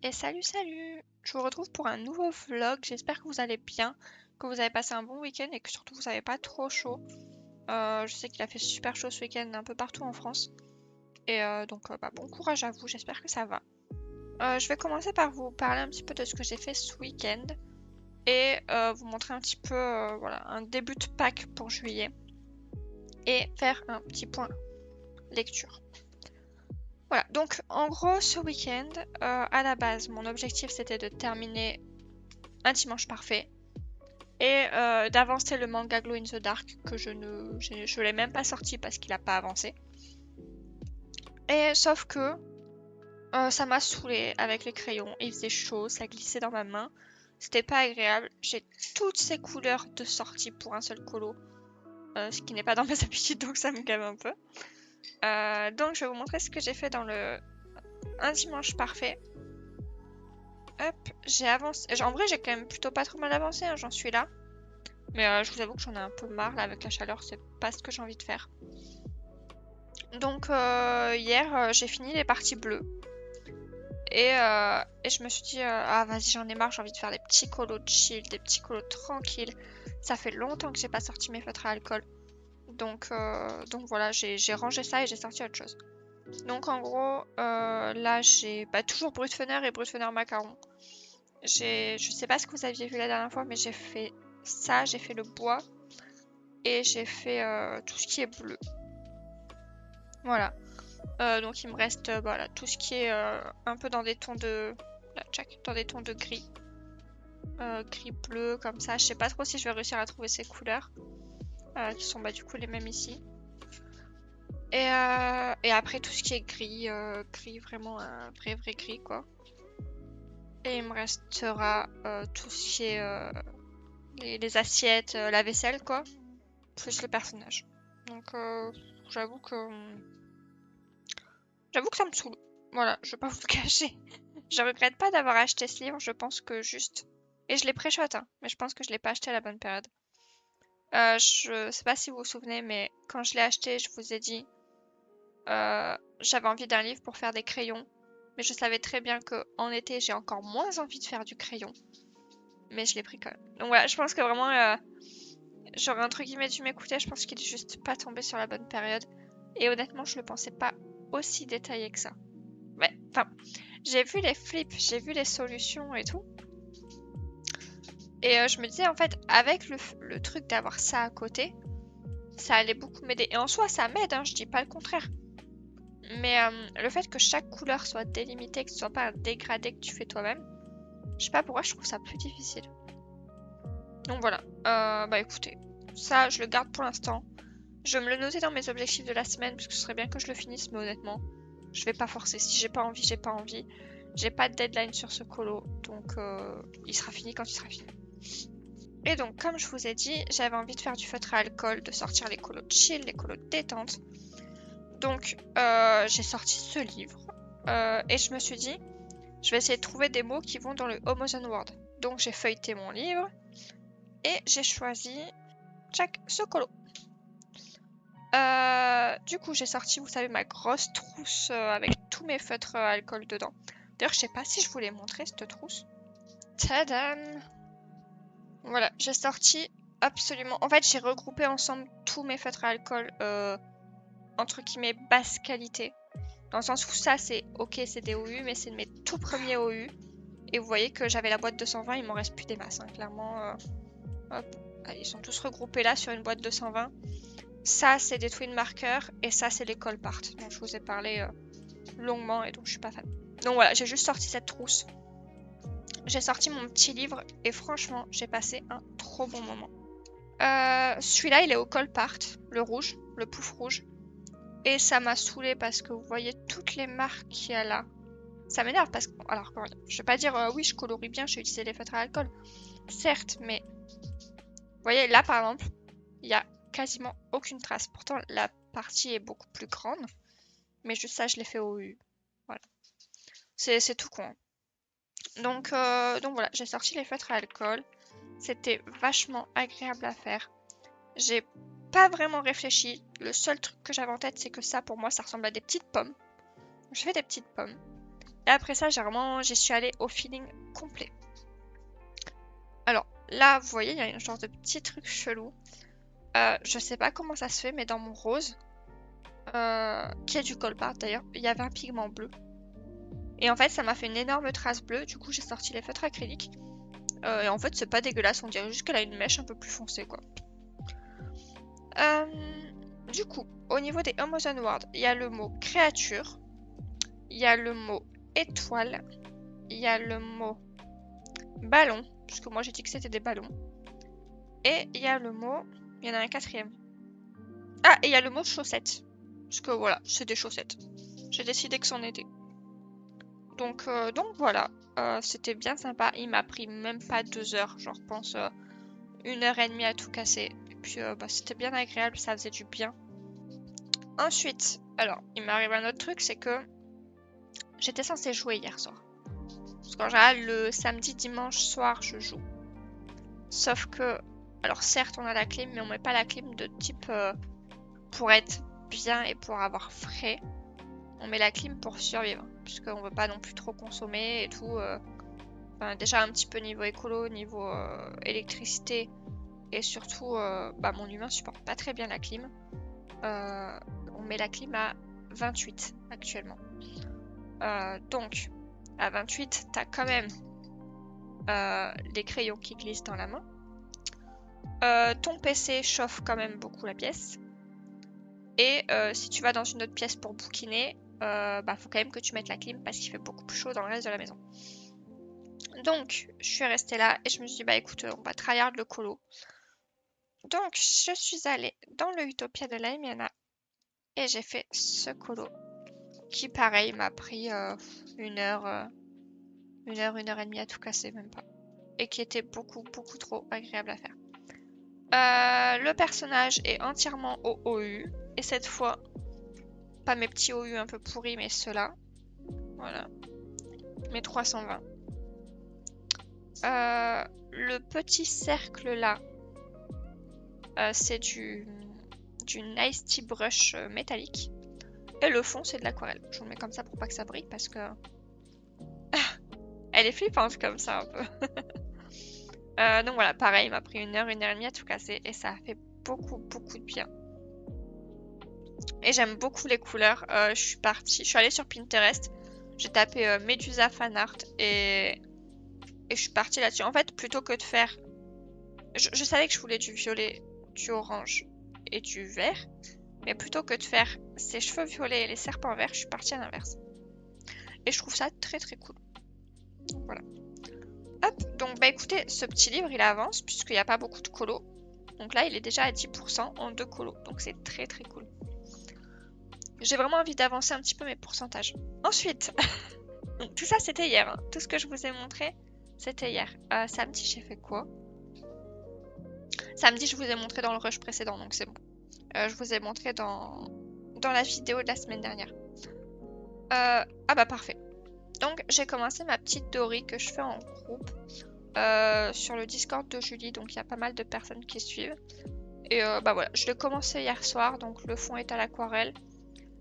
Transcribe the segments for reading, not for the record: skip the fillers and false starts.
Et salut! Je vous retrouve pour un nouveau vlog. J'espère que vous allez bien, que vous avez passé un bon week-end et que surtout vous n'avez pas trop chaud. Je sais qu'il a fait super chaud ce week-end un peu partout en France. Et bon courage à vous, j'espère que ça va. Je vais commencer par vous parler un petit peu de ce que j'ai fait ce week-end et vous montrer un petit peu voilà, un début de Pâques pour juillet et faire un petit point lecture. Voilà, donc en gros ce week-end, à la base, mon objectif c'était de terminer un dimanche parfait et d'avancer le manga Glow in the Dark que je l'ai même pas sorti parce qu'il a pas avancé. Et sauf que ça m'a saoulé avec les crayons, il faisait chaud, ça glissait dans ma main, c'était pas agréable. J'ai toutes ces couleurs de sortie pour un seul colo, ce qui n'est pas dans mes habitudes donc ça me gave un peu. Donc je vais vous montrer ce que j'ai fait dans le un dimanche parfait. Hop, j'ai avancé. En vrai, j'ai quand même plutôt pas trop mal avancé, hein, j'en suis là. Mais je vous avoue que j'en ai un peu marre là avec la chaleur, c'est pas ce que j'ai envie de faire. Donc hier, j'ai fini les parties bleues. Et je me suis dit, ah vas-y, j'en ai marre, j'ai envie de faire des petits colos chill, des petits colos tranquilles. Ça fait longtemps que j'ai pas sorti mes feutres à alcool. Donc voilà, j'ai rangé ça et j'ai sorti autre chose. Donc en gros, là j'ai toujours brut funner et brut funner macaron. Je sais pas ce que vous aviez vu la dernière fois, mais j'ai fait ça, j'ai fait le bois et j'ai fait tout ce qui est bleu. Voilà. Donc il me reste voilà, tout ce qui est un peu dans des tons de là, dans des tons de gris. Gris bleu comme ça. Je sais pas trop si je vais réussir à trouver ces couleurs qui sont du coup les mêmes ici. Et après tout ce qui est gris, gris vraiment un vrai gris quoi. Et il me restera tout ce qui est les assiettes, la vaisselle quoi, plus le personnage. Donc j'avoue que ça me saoule. Voilà, je vais pas vous le cacher. Je regrette pas d'avoir acheté ce livre, je pense que juste... Et je l'ai pré-shot, hein, mais je pense que je l'ai pas acheté à la bonne période. Je sais pas si vous vous souvenez, mais quand je l'ai acheté, je vous ai dit... j'avais envie d'un livre pour faire des crayons. Mais je savais très bien qu'en été, j'ai encore moins envie de faire du crayon. Mais je l'ai pris quand même. Donc voilà, je pense que vraiment... j'aurais entre guillemets dû m'écouter, je pense qu'il est juste pas tombé sur la bonne période. Et honnêtement, je le pensais pas aussi détaillé que ça. Ouais, enfin... J'ai vu les flips, j'ai vu les solutions et tout. Et je me disais, en fait, avec le truc d'avoir ça à côté, ça allait beaucoup m'aider. Et en soi, ça m'aide, hein, je dis pas le contraire. Mais le fait que chaque couleur soit délimitée, que ce soit pas un dégradé que tu fais toi-même, je sais pas pourquoi, je trouve ça plus difficile. Donc voilà, bah écoutez, ça, je le garde pour l'instant. Je vais me le noter dans mes objectifs de la semaine, parce que ce serait bien que je le finisse, mais honnêtement, je vais pas forcer. Si j'ai pas envie, j'ai pas envie. J'ai pas de deadline sur ce colo, donc il sera fini quand il sera fini. Et donc, comme je vous ai dit, j'avais envie de faire du feutre à alcool, de sortir les colos chill, les colos détente. Donc, j'ai sorti ce livre et je me suis dit, je vais essayer de trouver des mots qui vont dans le Homozen Word. Donc, j'ai feuilleté mon livre et j'ai choisi ce colo. Du coup, j'ai sorti, vous savez, ma grosse trousse avec tous mes feutres à alcool dedans. D'ailleurs, je sais pas si je vous l'ai montré cette trousse. Tadam! Voilà, j'ai sorti absolument... En fait, j'ai regroupé ensemble tous mes feutres à alcool entre guillemets basse qualité. Dans le sens où ça, c'est ok, c'est des OU, mais c'est de mes tout premiers OU. Et vous voyez que j'avais la boîte 220, il m'en reste plus des masses, hein, clairement. Hop, allez, ils sont tous regroupés là sur une boîte 220. Ça, c'est des twin markers et ça, c'est les call part dont je vous ai parlé longuement et donc je suis pas fan. Donc voilà, j'ai juste sorti cette trousse. J'ai sorti mon petit livre et franchement, j'ai passé un trop bon moment. Celui-là, il est au call part, le rouge, le pouf rouge. Et ça m'a saoulé parce que vous voyez toutes les marques qu'il y a là. Ça m'énerve parce que... Alors, je vais pas dire oui, je colorie bien, j'ai utilisé les feutres à alcool. Certes, mais... Vous voyez, là par exemple, il y a quasiment aucune trace. Pourtant, la partie est beaucoup plus grande. Mais juste ça, je l'ai fait au U. Voilà. C'est tout con. Donc voilà, j'ai sorti les feutres à alcool. C'était vachement agréable à faire. J'ai pas vraiment réfléchi. Le seul truc que j'avais en tête, c'est que ça, pour moi, ça ressemble à des petites pommes. J'ai fait des petites pommes. Et après ça, j'y suis allée au feeling complet. Alors là, vous voyez, il y a un genre de petit truc chelou. Je sais pas comment ça se fait, mais dans mon rose, qui est du Colpart d'ailleurs, il y avait un pigment bleu. Et en fait, ça m'a fait une énorme trace bleue. Du coup, j'ai sorti les feutres acryliques. Et en fait, c'est pas dégueulasse. On dirait juste qu'elle a une mèche un peu plus foncée, quoi. Du coup, au niveau des Amazon Words, il y a le mot créature. Il y a le mot étoile. Il y a le mot ballon. Puisque moi, j'ai dit que c'était des ballons. Et il y a le mot... Il y en a un quatrième. Ah, et il y a le mot chaussette. Parce que voilà, c'est des chaussettes. J'ai décidé que c'en était. Donc voilà, c'était bien sympa. Il m'a pris même pas 2 heures, je pense 1h30 à tout casser. Et puis bah, c'était bien agréable, ça faisait du bien. Ensuite, alors, il m'arrive un autre truc, c'est que j'étais censée jouer hier soir. Parce qu'en général, le samedi, dimanche soir, je joue. Sauf que, alors certes, on a la clim, mais on met pas la clim de type pour être bien et pour avoir frais. On met la clim pour survivre, puisqu'on veut pas non plus trop consommer et tout. Enfin, déjà un petit peu niveau écolo, niveau électricité, et surtout, bah, mon humain supporte pas très bien la clim. On met la clim à 28 actuellement. Donc, à 28, t'as quand même les crayons qui glissent dans la main. Ton PC chauffe quand même beaucoup la pièce. Et si tu vas dans une autre pièce pour bouquiner, bah, faut quand même que tu mettes la clim parce qu'il fait beaucoup plus chaud dans le reste de la maison. Donc, je suis restée là et je me suis dit, bah écoute, on va tryhard le colo. Donc, je suis allée dans le Utopia de Laimiana et j'ai fait ce colo qui, pareil, m'a pris 1 heure, 1h30 à tout casser, même pas. Et qui était beaucoup trop agréable à faire. Le personnage est entièrement au OU. Et cette fois, pas mes petits OU un peu pourris, mais ceux-là. Voilà. Mes 320. Le petit cercle là, c'est du Nice Tea Brush métallique. Et le fond, c'est de l'aquarelle. Je vous le mets comme ça pour pas que ça brille parce que... Elle est flippante comme ça un peu. Donc voilà, pareil, il m'a pris 1h30 à tout casser et ça a fait beaucoup de bien. Et j'aime beaucoup les couleurs. Je suis allée sur Pinterest, j'ai tapé Medusa fanart et je suis partie là-dessus. En fait, plutôt que de faire... Je savais que je voulais du violet, du orange et du vert. Mais plutôt que de faire ses cheveux violets et les serpents verts, je suis partie à l'inverse. Et je trouve ça très cool. Donc voilà. Hop, donc bah écoutez, ce petit livre il avance puisqu'il n'y a pas beaucoup de colos. Donc là il est déjà à 10% en 2 colos. Donc c'est très cool. J'ai vraiment envie d'avancer un petit peu mes pourcentages. Ensuite, donc tout ça c'était hier. Hein. Tout ce que je vous ai montré, c'était hier. Samedi j'ai fait quoi? Samedi je vous ai montré dans le rush précédent, donc c'est bon. Je vous ai montré dans la vidéo de la semaine dernière. Ah bah parfait. Donc j'ai commencé ma petite Dory que je fais en groupe sur le Discord de Julie, donc il y a pas mal de personnes qui suivent. Et bah voilà, je l'ai commencé hier soir, donc le fond est à l'aquarelle.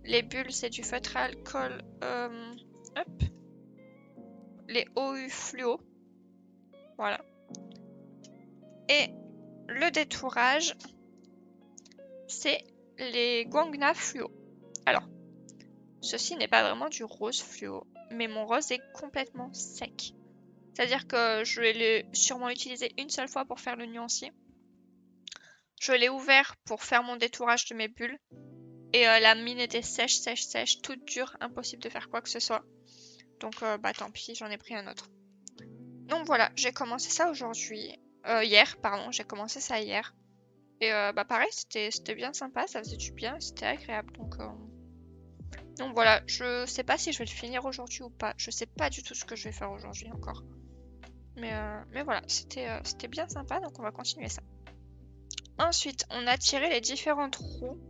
Les bulles c'est du feutre à alcool, hop. Les OU fluo, voilà. Et le détourage, c'est les Guangna fluo. Alors, ceci n'est pas vraiment du rose fluo, mais mon rose est complètement sec. C'est-à-dire que je l'ai sûrement utilisé une seule fois pour faire le nuancier. Je l'ai ouvert pour faire mon détourage de mes bulles. Et la mine était sèche, toute dure, impossible de faire quoi que ce soit. Donc bah tant pis, j'en ai pris un autre. Donc voilà, j'ai commencé ça aujourd'hui. Hier, pardon, j'ai commencé ça hier. Et bah pareil, c'était bien sympa, ça faisait du bien, c'était agréable. Donc voilà, je sais pas si je vais le finir aujourd'hui ou pas. Je sais pas du tout ce que je vais faire aujourd'hui encore. Mais voilà, c'était bien sympa, donc on va continuer ça. Ensuite, on a tiré les différentes roues.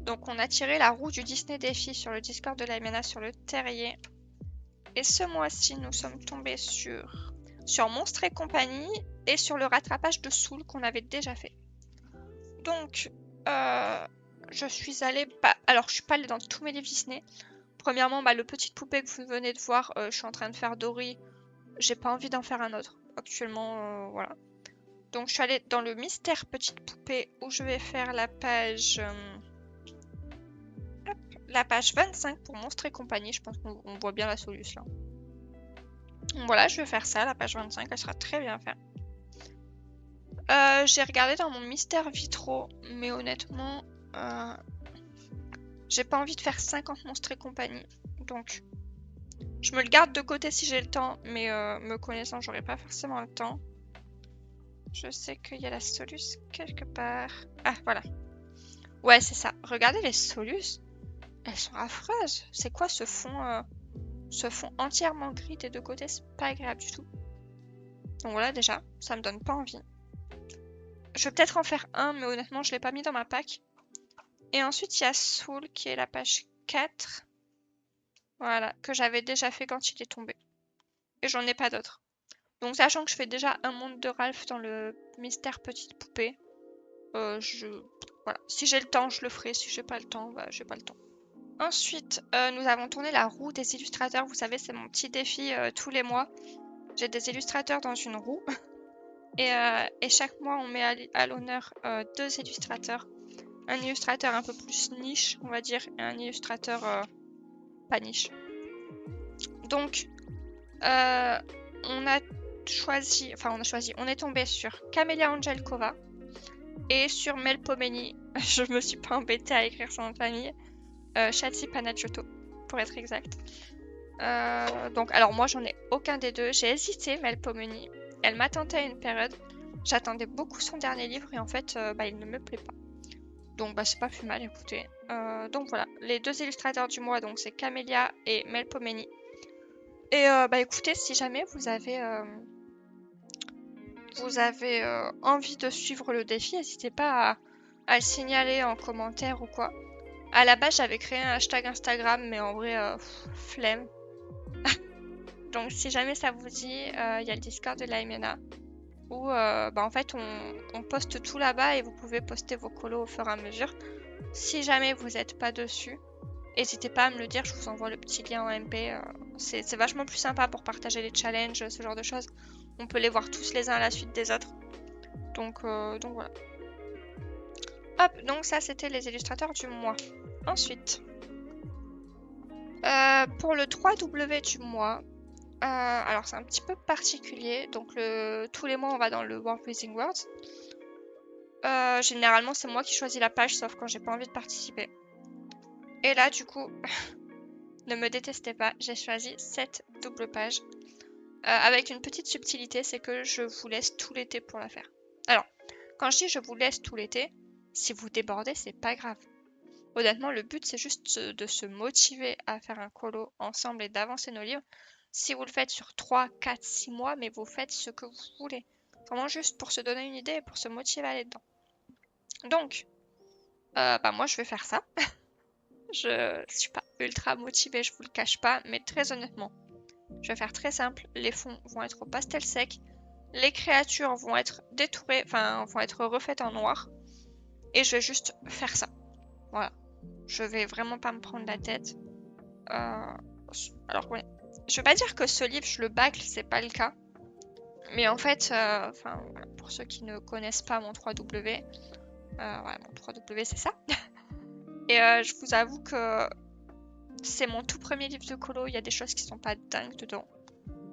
Donc on a tiré la roue du Disney Défi sur le Discord de Laimiana sur le terrier. Et ce mois-ci, nous sommes tombés sur Monstres et compagnie et sur le rattrapage de Soul qu'on avait déjà fait. Donc, je suis allée... Alors, je suis pas allée dans tous mes livres Disney. Premièrement, bah, le petite poupée que vous venez de voir, je suis en train de faire Dory. J'ai pas envie d'en faire un autre actuellement, voilà. Donc je suis allée dans le mystère petite poupée où je vais faire la page 25 pour Monstres et compagnie. Je pense qu'on voit bien la solution. Donc voilà, je vais faire ça, la page 25, elle sera très bien faite. J'ai regardé dans mon mystère vitraux, mais honnêtement, j'ai pas envie de faire 50 Monstres et compagnie. Donc je me le garde de côté si j'ai le temps, mais me connaissant, j'aurai pas forcément le temps. Je sais qu'il y a la soluce quelque part. Ah, voilà. Ouais, c'est ça. Regardez les soluces. Elles sont affreuses. C'est quoi ce fond entièrement gris des deux côtés? C'est pas agréable du tout. Donc voilà, déjà, ça me donne pas envie. Je vais peut-être en faire un, mais honnêtement, je l'ai pas mis dans ma pack. Et ensuite, il y a Soul qui est la page 4. Voilà, que j'avais déjà fait quand il est tombé. Et j'en ai pas d'autres. Donc sachant que je fais déjà un monde de Ralph dans le mystère petite poupée, voilà. Si j'ai le temps, je le ferai. Si j'ai pas le temps, bah j'ai pas le temps. Ensuite, nous avons tourné la roue des illustrateurs. Vous savez, c'est mon petit défi tous les mois. J'ai des illustrateurs dans une roue. Et chaque mois, on met à l'honneur 2 illustrateurs. Un illustrateur un peu plus niche, on va dire, et un illustrateur pas niche. Donc, on est tombé sur Camélia Angelkova et sur Melpomene. Je me suis pas embêtée à écrire son nom de famille. Shati Panagiotou, pour être exact. Donc, alors moi, j'en ai aucun des deux. J'ai hésité, Melpomene. Elle m'a tenté à une période. J'attendais beaucoup son dernier livre et en fait, il ne me plaît pas. Donc, c'est pas plus mal, écoutez. Donc voilà, les 2 illustrateurs du mois, donc c'est Camélia et Melpomene. Et écoutez, si jamais vous avez envie de suivre le défi, n'hésitez pas à le signaler en commentaire ou quoi. À la base, j'avais créé un hashtag Instagram, mais en vrai, flemme. Donc si jamais ça vous dit, il y a le Discord de l'Aimena où en fait on poste tout là-bas et vous pouvez poster vos colos au fur et à mesure. Si jamais vous n'êtes pas dessus, n'hésitez pas à me le dire, je vous envoie le petit lien en MP. C'est vachement plus sympa pour partager les challenges, ce genre de choses. On peut les voir tous les uns à la suite des autres. Donc voilà. Hop, donc ça c'était les illustrateurs du mois. Ensuite, pour le 3W du mois, alors c'est un petit peu particulier. Donc tous les mois on va dans le World Within Words. Généralement c'est moi qui choisis la page, sauf quand j'ai pas envie de participer. Et là du coup, ne me détestez pas, j'ai choisi cette double page. Avec une petite subtilité, c'est que je vous laisse tout l'été pour la faire. Alors, quand je dis je vous laisse tout l'été, si vous débordez, c'est pas grave. Honnêtement, le but c'est juste de se motiver à faire un colo ensemble et d'avancer nos livres. Si vous le faites sur 3, 4, 6 mois, mais vous faites ce que vous voulez. Vraiment juste pour se donner une idée et pour se motiver à aller dedans. Donc, moi je vais faire ça. Je suis pas ultra motivée, je vous le cache pas, mais très honnêtement, je vais faire très simple. Les fonds vont être au pastel sec. Les créatures vont être détourées, vont être refaites en noir. Et je vais juste faire ça. Voilà. Je vais vraiment pas me prendre la tête. Alors, ouais. Je veux pas dire que ce livre, je le bâcle, c'est pas le cas. Mais en fait, pour ceux qui ne connaissent pas mon 3W, mon 3W, c'est ça. Et je vous avoue que c'est mon tout premier livre de colo. Il y a des choses qui sont pas dingues dedans.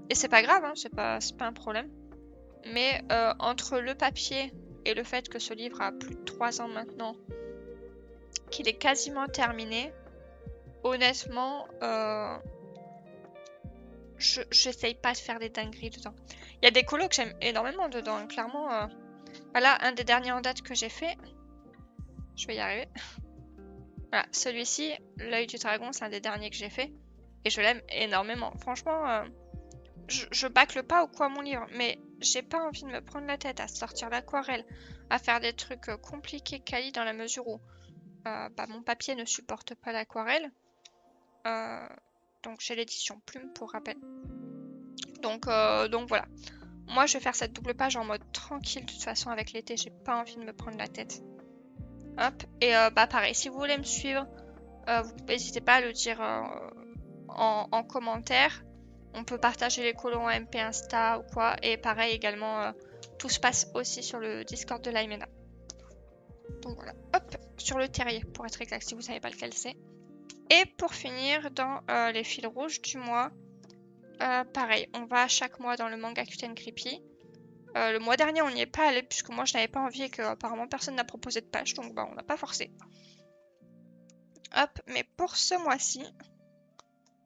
Et c'est pas grave, hein, c'est pas un problème. Mais entre le papier et le fait que ce livre a plus de 3 ans maintenant, qu'il est quasiment terminé, honnêtement, j'essaye pas de faire des dingueries dedans. Il y a des colos que j'aime énormément dedans, clairement. Voilà, un des derniers en date que j'ai fait. Je vais y arriver. Voilà, celui-ci, l'œil du dragon, c'est un des derniers que j'ai fait. Et je l'aime énormément. Franchement, je bâcle pas ou quoi mon livre, mais j'ai pas envie de me prendre la tête à sortir l'aquarelle, à faire des trucs compliqués quali dans la mesure où mon papier ne supporte pas l'aquarelle. Donc j'ai l'édition plume pour rappel. Donc voilà. Moi je vais faire cette double page en mode tranquille de toute façon avec l'été, j'ai pas envie de me prendre la tête. Hop, et pareil, si vous voulez me suivre, vous n'hésitez pas à le dire en commentaire. On peut partager les colos en MP Insta ou quoi. Et pareil également, tout se passe aussi sur le Discord de l'Aimena. Donc voilà, hop, sur le terrier pour être exact si vous savez pas lequel c'est. Et pour finir, dans les fils rouges du mois, pareil, on va chaque mois dans le Mangakuten Creepy. Le mois dernier, on n'y est pas allé puisque moi je n'avais pas envie et que apparemment personne n'a proposé de page, donc bah on n'a pas forcé. Hop, mais pour ce mois-ci,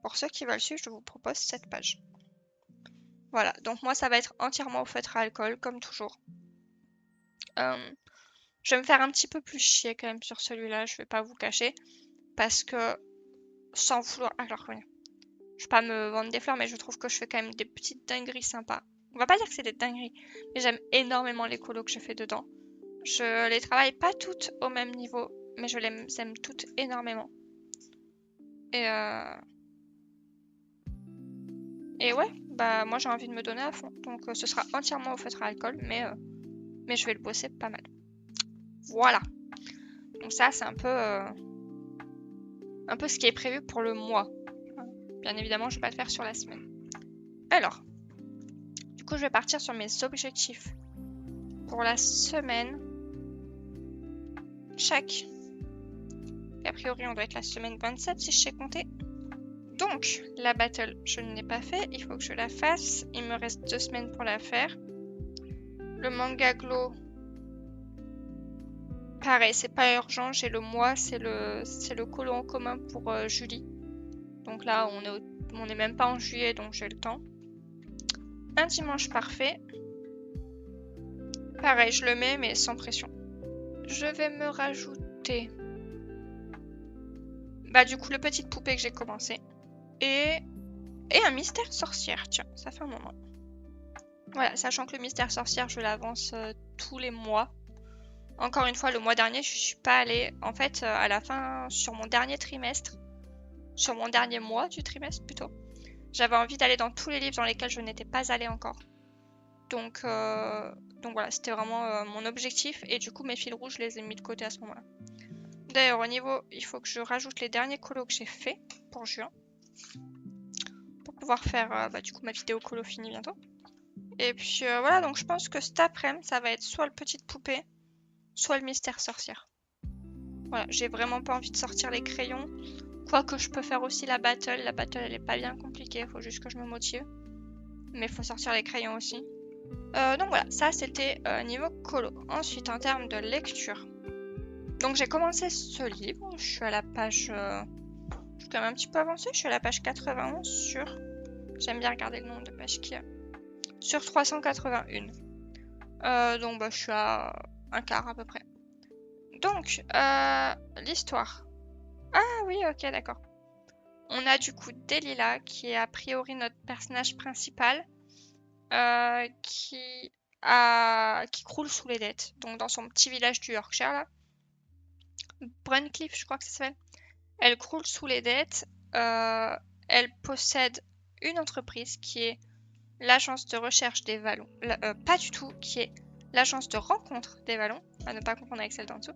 pour ceux qui veulent suivre, je vous propose cette page. Voilà, donc moi ça va être entièrement au feutre à alcool, comme toujours. Je vais me faire un petit peu plus chier quand même sur celui-là, je vais pas vous cacher, parce que sans vouloir... Alors, oui. Je vais pas me vendre des fleurs, mais je trouve que je fais quand même des petites dingueries sympas. On va pas dire que c'est des dingueries, mais j'aime énormément les colos que je fais dedans. Je les travaille pas toutes au même niveau, mais je les aime toutes énormément. Et ouais, bah moi j'ai envie de me donner à fond. Donc ce sera entièrement au feutre à alcool, mais je vais le bosser pas mal. Voilà. Donc ça c'est un peu ce qui est prévu pour le mois. Bien évidemment, je vais pas le faire sur la semaine. Alors, du coup je vais partir sur mes objectifs pour la semaine. Chaque. Et a priori on doit être la semaine 27 si je sais compter. Donc, la battle, je ne l'ai pas fait, il faut que je la fasse. Il me reste 2 semaines pour la faire. Le manga glow, pareil, c'est pas urgent, j'ai le mois, c'est le colo en commun pour Julie. Donc là, on est même pas en juillet, donc j'ai le temps. Un dimanche parfait. Pareil, je le mets, mais sans pression. Je vais me rajouter... Bah du coup, le petite poupée que j'ai commencé. Et un mystère sorcière, tiens, ça fait un moment. Voilà, sachant que le mystère sorcière, je l'avance tous les mois. Encore une fois, le mois dernier, je suis pas allée. En fait, à la fin, sur mon dernier trimestre, sur mon dernier mois du trimestre plutôt, j'avais envie d'aller dans tous les livres dans lesquels je n'étais pas allée encore. Donc voilà, c'était vraiment mon objectif. Et du coup, mes fils rouges, je les ai mis de côté à ce moment-là. D'ailleurs, au niveau, il faut que je rajoute les derniers colos que j'ai fait pour juin. Pour pouvoir faire du coup ma vidéo colo finie bientôt. Et puis voilà, donc je pense que cet après-midi, ça va être soit le petite poupée, soit le mystère sorcière. Voilà, j'ai vraiment pas envie de sortir les crayons. Quoique je peux faire aussi la battle. La battle, elle est pas bien compliquée, il faut juste que je me motive. Mais il faut sortir les crayons aussi. Donc voilà, ça c'était niveau colo. Ensuite, en termes de lecture. Donc j'ai commencé ce livre, je suis à la page... je suis quand même un petit peu avancée, je suis à la page 91 sur... J'aime bien regarder le nombre de pages qu'il y a. Sur 381. Donc bah, je suis à un quart à peu près. Donc, l'histoire. Ah oui, ok, d'accord. On a du coup Delilah, qui est a priori notre personnage principal, qui croule sous les dettes. Donc dans son petit village du Yorkshire, là. Bruncliffe, je crois que ça s'appelle. Elle croule sous les dettes. Elle possède une entreprise qui est l'agence de recherche des vallons. Pas du tout, qui est l'agence de rencontre des vallons, à ne pas confondre avec celle d'en dessous.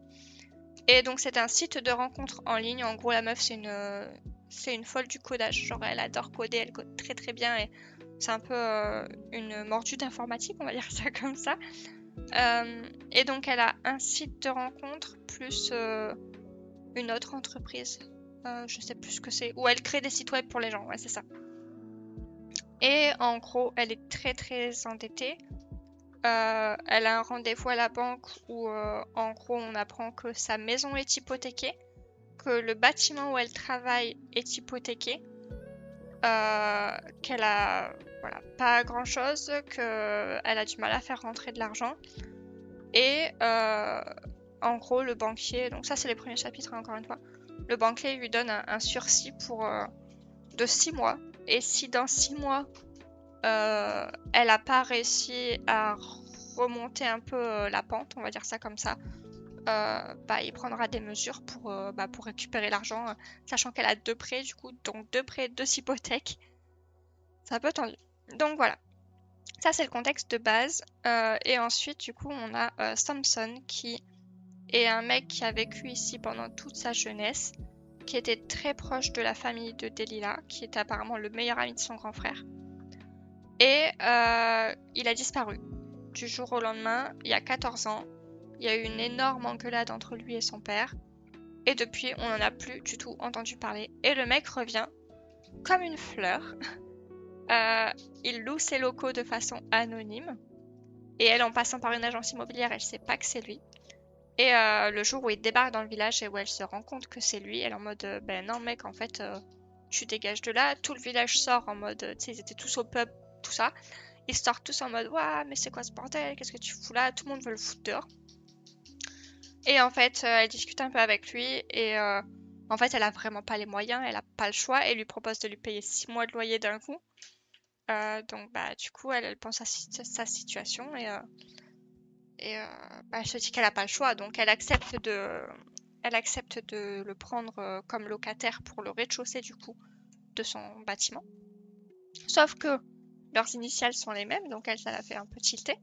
Et donc c'est un site de rencontre en ligne. En gros, la meuf, c'est une folle du codage. Genre, elle adore coder, elle code très très bien. Et c'est un peu une mordue d'informatique, on va dire ça comme ça. Et donc, elle a un site de rencontre plus une autre entreprise. Je sais plus ce que c'est. Où elle crée des sites web pour les gens, ouais, c'est ça. Et en gros, elle est très très endettée. Elle a un rendez-vous à la banque où en gros on apprend que sa maison est hypothéquée, que le bâtiment où elle travaille est hypothéqué, qu'elle a pas grand chose, qu'elle a du mal à faire rentrer de l'argent. Et en gros le banquier, donc ça c'est les premiers chapitres encore une fois, le banquier lui donne un sursis de 6 mois. Et si dans 6 mois elle n'a pas réussi à remonter un peu la pente, on va dire ça comme ça, il prendra des mesures pour récupérer l'argent, sachant qu'elle a 2 prêts du coup, donc 2 prêts, 2 hypothèques. C'est un peu tendu. Donc voilà, ça c'est le contexte de base. Et ensuite du coup on a Samson qui est un mec qui a vécu ici pendant toute sa jeunesse, qui était très proche de la famille de Delilah, qui était apparemment le meilleur ami de son grand frère. Et il a disparu. Du jour au lendemain, il y a 14 ans, il y a eu une énorme engueulade entre lui et son père. Et depuis, on n'en a plus du tout entendu parler. Et le mec revient comme une fleur. Il loue ses locaux de façon anonyme. Et elle, en passant par une agence immobilière, elle sait pas que c'est lui. Et le jour où il débarque dans le village et où elle se rend compte que c'est lui, elle est en mode ben non mec, en fait, tu dégages de là. Tout le village sort en mode, tu sais, ils étaient tous au pub, tout ça. Ils sortent tous en mode, waouh, mais c'est quoi ce bordel? Qu'est-ce que tu fous là? Tout le monde veut le foutre dehors. Et en fait, elle discute un peu avec lui et en fait, elle a vraiment pas les moyens, elle a pas le choix et lui propose de lui payer 6 mois de loyer d'un coup. Donc bah du coup, elle pense à sa situation et bah, elle se dit qu'elle a pas le choix, donc elle accepte de le prendre comme locataire pour le rez-de-chaussée du coup de son bâtiment. Sauf que leurs initiales sont les mêmes, donc elle, ça l'a fait un peu tilter.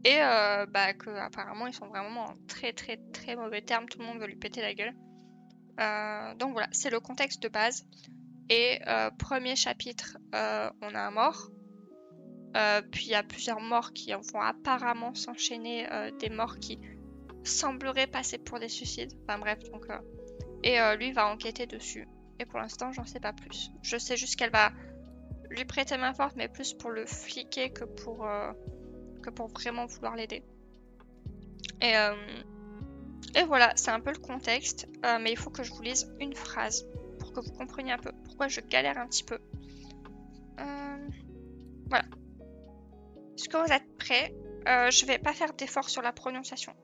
Et bah, que apparemment ils sont vraiment en très très très mauvais termes, tout le monde veut lui péter la gueule. Donc voilà, c'est le contexte de base. Et premier chapitre, on a un mort. Puis il y a plusieurs morts qui vont apparemment s'enchaîner, des morts qui sembleraient passer pour des suicides. Enfin bref, donc et lui va enquêter dessus. Et pour l'instant, j'en sais pas plus. Je sais juste qu'elle va lui prêter main forte, mais plus pour le fliquer que pour vraiment vouloir l'aider. Et voilà, c'est un peu le contexte, mais il faut que je vous lise une phrase pour que vous compreniez un peu pourquoi je galère un petit peu. Voilà. Est-ce que vous êtes prêts? Je vais pas faire d'effort sur la prononciation,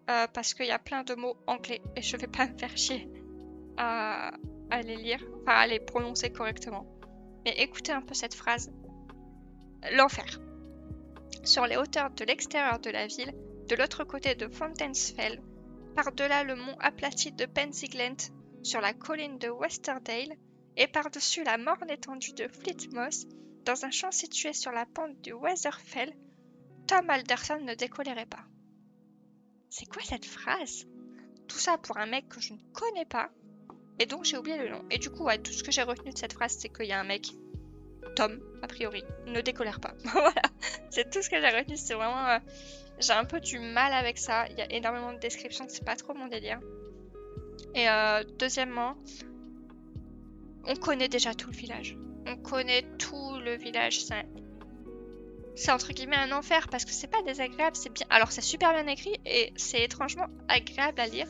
parce qu'il y a plein de mots anglais et je vais pas me faire chier à les lire, enfin à les prononcer correctement. Mais écoutez un peu cette phrase. L'enfer. Sur les hauteurs de l'extérieur de la ville, de l'autre côté de Fontainsfell, par-delà le mont aplati de Pensiglent, sur la colline de Westerdale, et par-dessus la morne étendue de Flitmoss, dans un champ situé sur la pente du Weatherfell, Tom Alderson ne décollérait pas. C'est quoi cette phrase? Tout ça pour un mec que je ne connais pas, et donc j'ai oublié le nom. Et du coup, ouais, tout ce que j'ai retenu de cette phrase, c'est qu'il y a un mec, Tom, a priori, ne décolère pas. Voilà, c'est tout ce que j'ai retenu, c'est vraiment... j'ai un peu du mal avec ça, il y a énormément de descriptions, c'est pas trop mon délire. Et deuxièmement, on connaît déjà tout le village. On connaît tout le village, c'est entre guillemets un enfer parce que c'est pas désagréable, c'est bien. Alors c'est super bien écrit et c'est étrangement agréable à lire.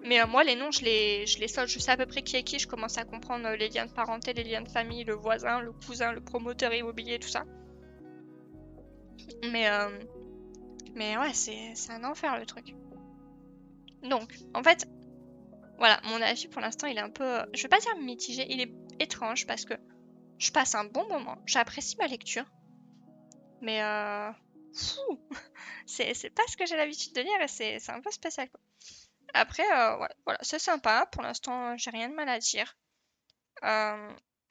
Mais moi les noms je les saute, je sais à peu près qui est qui, je commence à comprendre les liens de parenté, les liens de famille, le voisin, le cousin, le promoteur immobilier, tout ça. Mais ouais, c'est un enfer le truc. Donc, en fait, voilà, mon avis pour l'instant il est un peu, je vais pas dire mitigé, il est étrange parce que je passe un bon moment, j'apprécie ma lecture. Mais c'est pas ce que j'ai l'habitude de lire et c'est un peu spécial quoi. Après, ouais, voilà, c'est sympa. Pour l'instant, j'ai rien de mal à dire.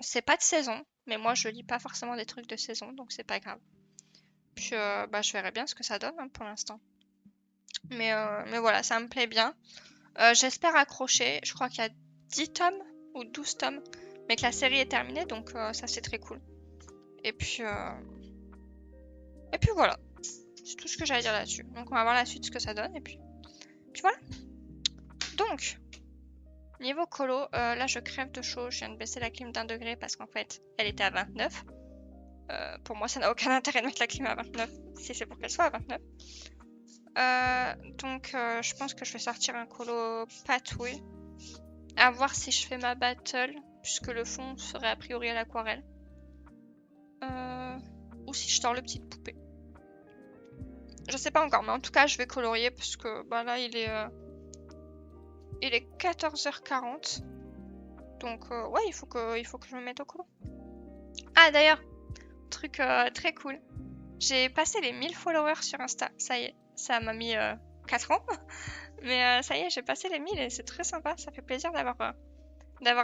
C'est pas de saison, mais moi je lis pas forcément des trucs de saison, donc c'est pas grave. Puis bah, je verrai bien ce que ça donne hein, pour l'instant. Mais voilà, ça me plaît bien. J'espère accrocher. Je crois qu'il y a 10 tomes ou 12 tomes, mais que la série est terminée, donc ça c'est très cool. Et puis voilà. C'est tout ce que j'ai à dire là-dessus. Donc on va voir la suite ce que ça donne et puis voilà. Donc niveau colo, là je crève de chaud, je viens de baisser la clim d'1 degré parce qu'en fait elle était à 29. Pour moi ça n'a aucun intérêt de mettre la clim à 29 si c'est pour qu'elle soit à 29. Donc je pense que je vais sortir un colo patouille. À voir si je fais ma battle, puisque le fond serait a priori à l'aquarelle. Ou si je sors le petite poupée. Je sais pas encore, mais en tout cas je vais colorier parce que bah là il est 14h40. Donc ouais, il faut que je me mette au colo. Ah d'ailleurs, truc très cool. J'ai passé les 1000 followers sur Insta. Ça y est, ça m'a mis 4 ans. Mais ça y est, j'ai passé les 1000 et c'est très sympa. Ça fait plaisir d'avoir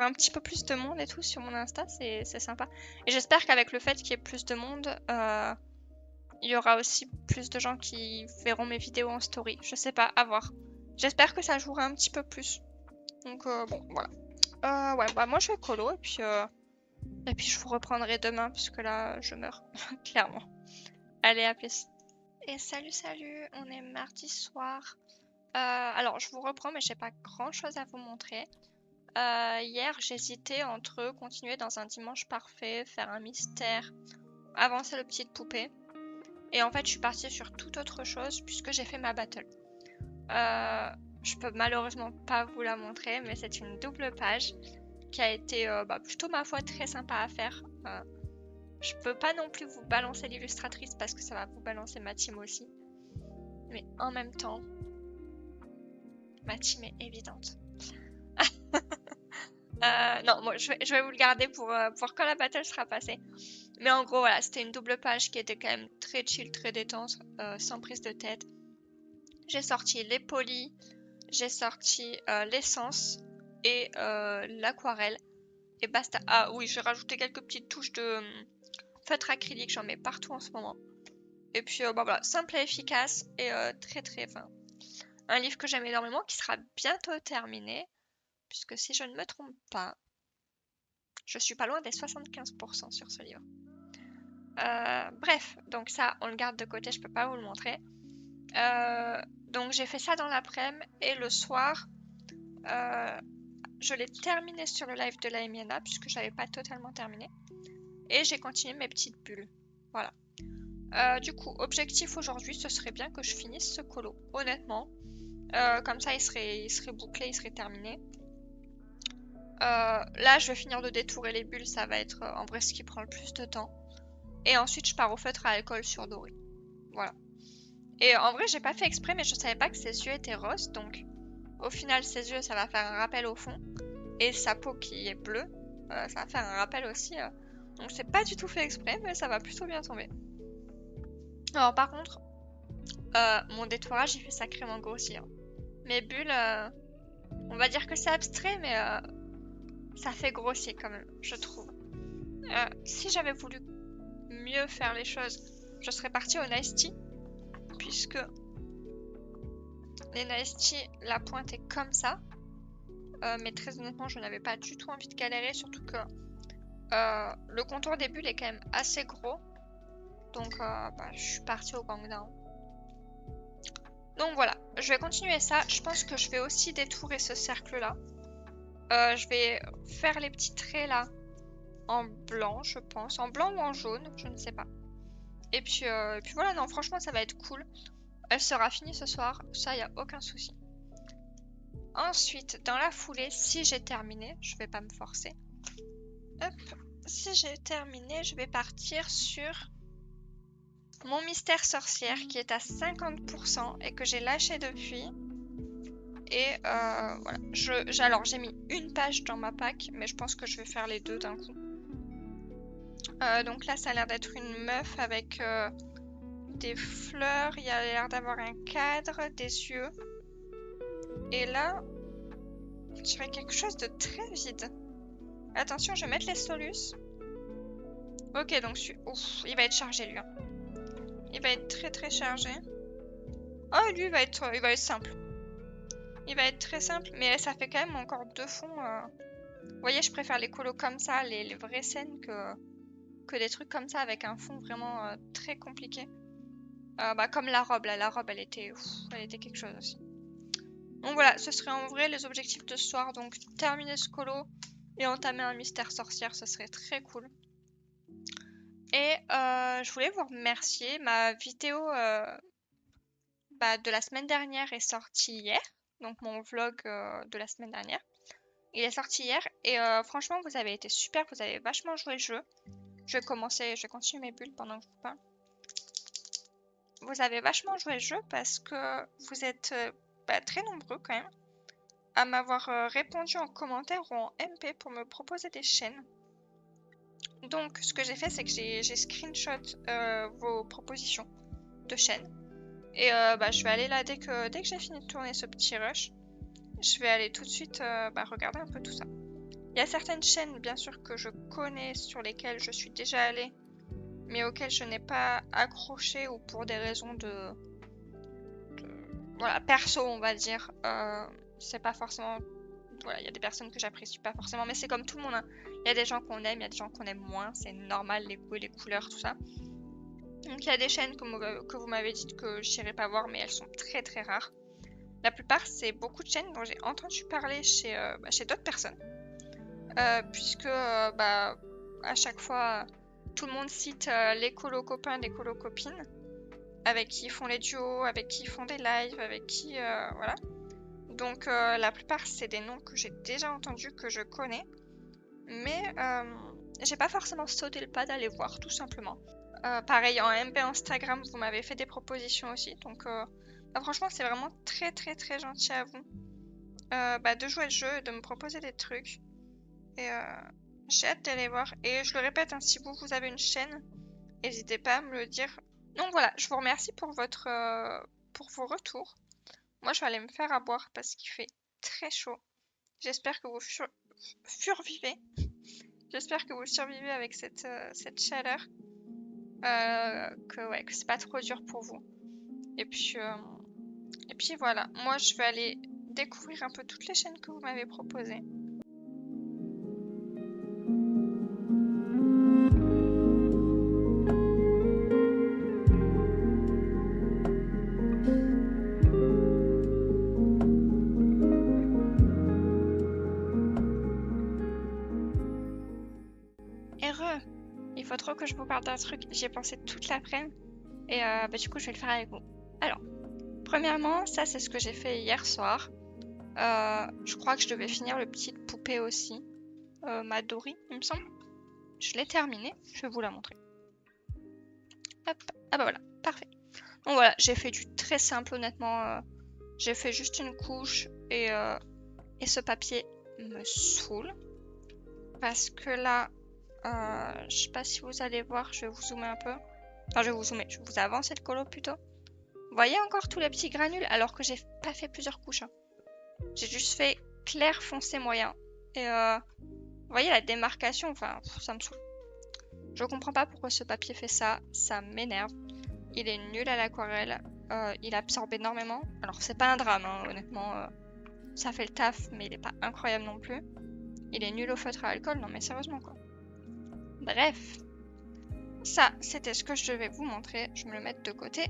un petit peu plus de monde et tout sur mon Insta. C'est sympa. Et j'espère qu'avec le fait qu'il y ait plus de monde, il y aura aussi plus de gens qui verront mes vidéos en story. Je sais pas, à voir. J'espère que ça jouera un petit peu plus. Donc bon, voilà. Ouais, bah moi je vais colo et puis je vous reprendrai demain parce que là je meurs, clairement. Allez, à plus. Et salut, on est mardi soir. Alors je vous reprends mais j'ai pas grand chose à vous montrer. Hier j'hésitais entre continuer dans un dimanche parfait, faire un mystère, avancer le petite poupée. Et en fait je suis partie sur toute autre chose puisque j'ai fait ma battle. Je peux malheureusement pas vous la montrer mais c'est une double page qui a été plutôt ma foi très sympa à faire. Je peux pas non plus vous balancer l'illustratrice parce que ça va vous balancer ma team aussi. Mais en même temps, ma team est évidente. Non, moi je vais vous le garder pour quand la battle sera passée. Mais en gros, voilà, c'était une double page qui était quand même très chill, très détente, sans prise de tête. J'ai sorti les polis, j'ai sorti l'essence et l'aquarelle. Et basta. Ah oui, j'ai rajouté quelques petites touches de feutre acrylique, j'en mets partout en ce moment. Et puis voilà, simple et efficace et très fin. Un livre que j'aime énormément qui sera bientôt terminé, puisque si je ne me trompe pas, je suis pas loin des 75% sur ce livre. Bref, donc ça, on le garde de côté, je peux pas vous le montrer. Donc j'ai fait ça dans l'après-midi et le soir, je l'ai terminé sur le live de la Emiana, puisque j'avais pas totalement terminé. Et j'ai continué mes petites bulles. Voilà. Du coup, objectif aujourd'hui, ce serait bien que je finisse ce colo, honnêtement. Comme ça, il serait bouclé, il serait terminé. Là, je vais finir de détourer les bulles, ça va être en vrai ce qui prend le plus de temps. Et ensuite, je pars au feutre à alcool sur doré. Voilà. Et en vrai, j'ai pas fait exprès, mais je savais pas que ses yeux étaient roses, donc au final, ses yeux, ça va faire un rappel au fond. Et sa peau qui est bleue, ça va faire un rappel aussi. Donc c'est pas du tout fait exprès, mais ça va plutôt bien tomber. Alors par contre, mon détourage, il fait sacrément grossir. Mes bulles, on va dire que c'est abstrait, mais ça fait grossier quand même, je trouve. Si j'avais voulu mieux faire les choses, je serais partie au Nice Tea, puisque les Nice Tea, la pointe est comme ça. Mais très honnêtement, je n'avais pas du tout envie de galérer, surtout que le contour des bulles est quand même assez gros. Donc je suis partie au Guangdong. Donc voilà, je vais continuer ça. Je pense que je vais aussi détourer ce cercle-là. Je vais faire les petits traits là en blanc, je pense. En blanc ou en jaune, je ne sais pas. Et puis voilà, non, franchement, ça va être cool. Elle sera finie ce soir, ça, il n'y a aucun souci. Ensuite, dans la foulée, si j'ai terminé, je vais pas me forcer. Hop, si j'ai terminé, je vais partir sur mon mystère sorcière qui est à 50% et que j'ai lâché depuis. Et voilà, alors j'ai mis une page dans ma pack, mais je pense que je vais faire les deux d'un coup. Donc là, ça a l'air d'être une meuf avec des fleurs, il y a l'air d'avoir un cadre, des yeux. Et là, on dirait quelque chose de très vide. Attention, je vais mettre les solus. Ok, donc ouf, il va être chargé lui. Hein. Il va être très chargé. Oh, lui, il va être simple. Il va être très simple, mais ça fait quand même encore deux fonds. Vous voyez, je préfère les colos comme ça, les vraies scènes, que des trucs comme ça avec un fond vraiment très compliqué. Comme la robe, là, la robe, elle était quelque chose aussi. Donc voilà, ce serait en vrai les objectifs de ce soir. Donc terminer ce colo et entamer un mystère sorcière, ce serait très cool. Et je voulais vous remercier. Ma vidéo de la semaine dernière est sortie hier. Donc mon vlog de la semaine dernière. Il est sorti hier et franchement vous avez été super, vous avez vachement joué le jeu. Je vais continuer mes bulles pendant que je vous parle. Vous avez vachement joué le jeu parce que vous êtes très nombreux quand même à m'avoir répondu en commentaire ou en MP pour me proposer des chaînes. Donc ce que j'ai fait c'est que j'ai screenshot vos propositions de chaînes. Et je vais aller là dès que j'ai fini de tourner ce petit rush. Je vais aller tout de suite regarder un peu tout ça. Il y a certaines chaînes bien sûr que je connais sur lesquelles je suis déjà allée mais auxquelles je n'ai pas accroché ou pour des raisons voilà, perso on va dire. C'est pas forcément voilà, il y a des personnes que j'apprécie pas forcément, mais c'est comme tout le monde, hein. Il y a des gens qu'on aime, il y a des gens qu'on aime moins, c'est normal, les goûts et les couleurs, tout ça. Donc il y a des chaînes que vous m'avez dit que j'irai pas voir, mais elles sont très très rares. La plupart, c'est beaucoup de chaînes dont j'ai entendu parler chez d'autres personnes. Puisque à chaque fois, tout le monde cite les colo copains, les colo copines, avec qui ils font les duos, avec qui ils font des lives, avec qui voilà. Donc la plupart, c'est des noms que j'ai déjà entendus, que je connais, mais j'ai pas forcément sauté le pas d'aller voir, tout simplement. Pareil, en MB Instagram, vous m'avez fait des propositions aussi, donc franchement, c'est vraiment très très très gentil à vous de jouer le jeu et de me proposer des trucs. Et j'ai hâte d'aller voir. Et je le répète, hein, si vous avez une chaîne, n'hésitez pas à me le dire. Donc voilà, je vous remercie pour pour vos retours. Moi, je vais aller me faire à boire parce qu'il fait très chaud. J'espère que vous survivez. J'espère que vous survivez avec cette chaleur. Que c'est pas trop dur pour vous. Et puis voilà. Moi, je vais aller découvrir un peu toutes les chaînes que vous m'avez proposées. Il faut trop que je vous parle d'un truc. J'y ai pensé toute l'après-midi. Et du coup, je vais le faire avec vous. Alors, premièrement, ça, c'est ce que j'ai fait hier soir. Je crois que je devais finir le petit poupée aussi. Ma Dory, il me semble. Je l'ai terminé. Je vais vous la montrer. Hop. Ah bah voilà, parfait. Donc voilà, j'ai fait du très simple, honnêtement. J'ai fait juste une couche et ce papier me saoule. Parce que là, je sais pas si vous allez voir, je vais vous zoomer un peu. Enfin, je vais vous avancer le colo plutôt. Vous voyez encore tous les petits granules alors que j'ai pas fait plusieurs couches. Hein. J'ai juste fait clair, foncé, moyen. Et vous voyez la démarcation, enfin, ça me saoule. Je comprends pas pourquoi ce papier fait ça, ça m'énerve. Il est nul à l'aquarelle, il absorbe énormément. Alors c'est pas un drame, hein, honnêtement, ça fait le taf, mais il est pas incroyable non plus. Il est nul au feutre à alcool, non mais sérieusement quoi. Bref, ça c'était ce que je devais vous montrer, je me le mets de côté.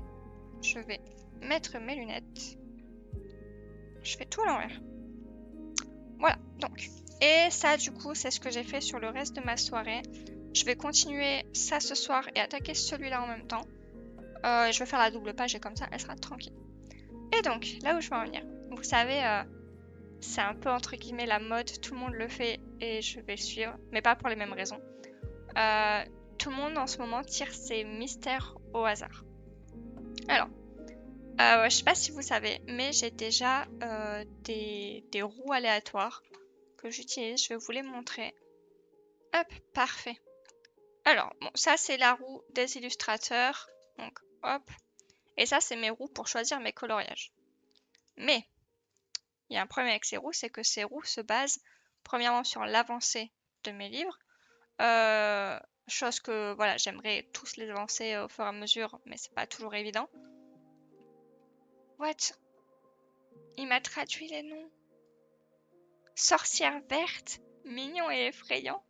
Je vais mettre mes lunettes. Je fais tout à l'envers. Voilà, donc. Et ça, du coup, c'est ce que j'ai fait sur le reste de ma soirée. Je vais continuer ça ce soir et attaquer celui-là en même temps. Je vais faire la double page et comme ça, elle sera tranquille. Et donc, là où je veux en venir. Vous savez, c'est un peu entre guillemets la mode. Tout le monde le fait et je vais le suivre. Mais pas pour les mêmes raisons. Tout le monde en ce moment tire ses mystères au hasard. Alors, je sais pas si vous savez, mais j'ai déjà des roues aléatoires que j'utilise. Je vais vous les montrer. Hop, parfait. Alors, bon, ça c'est la roue des illustrateurs. Donc, hop. Et ça, c'est mes roues pour choisir mes coloriages. Mais, il y a un problème avec ces roues, c'est que ces roues se basent premièrement sur l'avancée de mes livres. Chose que, voilà, j'aimerais tous les avancer au fur et à mesure, mais c'est pas toujours évident. What? Il m'a traduit les noms. Sorcière verte, mignon et effrayant.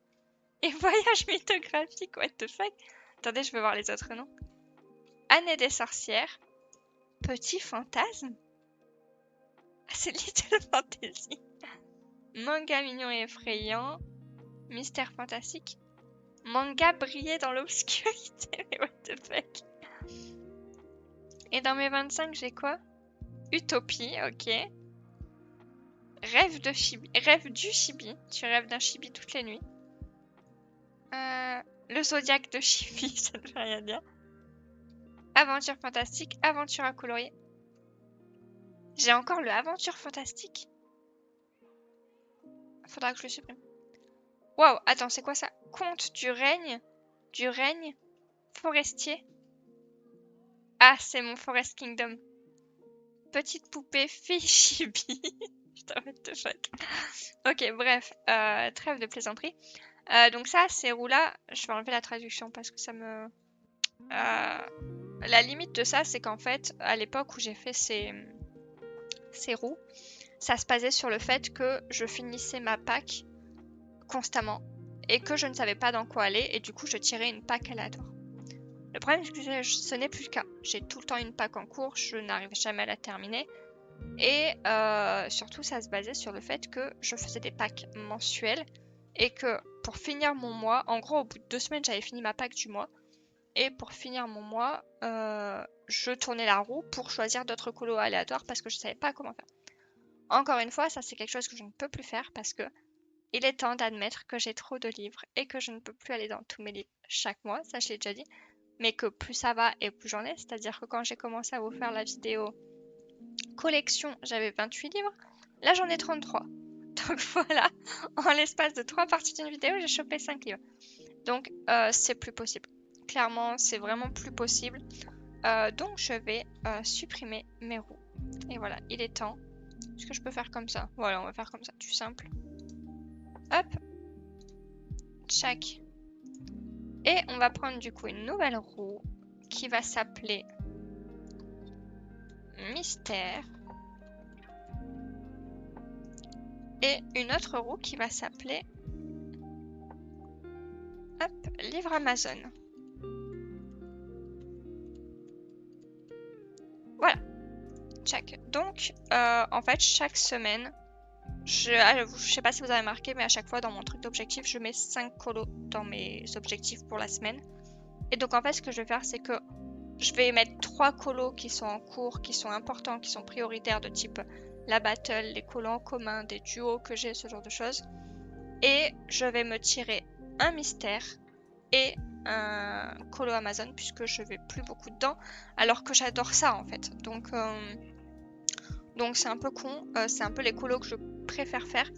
Et voyage mythographique, what the fuck? Attendez, je vais voir les autres noms. Année des sorcières. Petit fantasme. Ah, c'est Little Fantasy. Manga mignon et effrayant. Mystère fantastique. Manga briller dans l'obscurité. Mais what the fuck? Et dans mes 25, j'ai quoi? Utopie, ok. Rêve du chibi. Tu rêves d'un chibi toutes les nuits. Le zodiaque de chibi, ça ne veut rien dire. Aventure fantastique, aventure à colorier. J'ai encore le aventure fantastique. Faudra que je le supprime. Waouh, attends, c'est quoi ça? Conte du règne forestier. Ah, c'est mon Forest Kingdom. Petite poupée fille chibi. Putain, what the fuck. Ok, bref, trêve de plaisanterie. Donc ça, ces roues-là, je vais enlever la traduction parce que ça me... la limite de ça, c'est qu'en fait, à l'époque où j'ai fait ces ces roues, ça se basait sur le fait que je finissais ma pack constamment et que je ne savais pas dans quoi aller et du coup je tirais une pack aléatoire. Le problème c'est que ce n'est plus le cas. J'ai tout le temps une pack en cours, je n'arrive jamais à la terminer et surtout ça se basait sur le fait que je faisais des packs mensuelles et que pour finir mon mois, en gros au bout de 2 semaines j'avais fini ma pack du mois et pour finir mon mois je tournais la roue pour choisir d'autres colos aléatoires parce que je ne savais pas comment faire. Encore une fois, ça c'est quelque chose que je ne peux plus faire parce que il est temps d'admettre que j'ai trop de livres et que je ne peux plus aller dans tous mes livres chaque mois, ça je l'ai déjà dit, mais que plus ça va et plus j'en ai, c'est-à-dire que quand j'ai commencé à vous faire la vidéo collection, j'avais 28 livres, là j'en ai 33. Donc voilà, en l'espace de 3 parties d'une vidéo, j'ai chopé 5 livres. Donc c'est plus possible. Clairement, c'est vraiment plus possible. Donc je vais supprimer mes roues. Et voilà, il est temps. Est-ce que je peux faire comme ça? Voilà, on va faire comme ça, tout simple. Hop. Tchac. Et on va prendre du coup une nouvelle roue qui va s'appeler Mystère. Et une autre roue qui va s'appeler Livre Amazon. Voilà. Tchac. Donc, en fait, chaque semaine, je sais pas si vous avez remarqué, mais à chaque fois dans mon truc d'objectif, je mets 5 colos dans mes objectifs pour la semaine. Et donc, en fait, ce que je vais faire, c'est que je vais mettre 3 colos qui sont en cours, qui sont importants, qui sont prioritaires, de type la battle, les colos en commun, des duos que j'ai, ce genre de choses. Et je vais me tirer un mystère et un colo Amazon, puisque je vais plus beaucoup dedans, alors que j'adore ça en fait. Donc c'est un peu con, c'est un peu les colos que je préfère faire.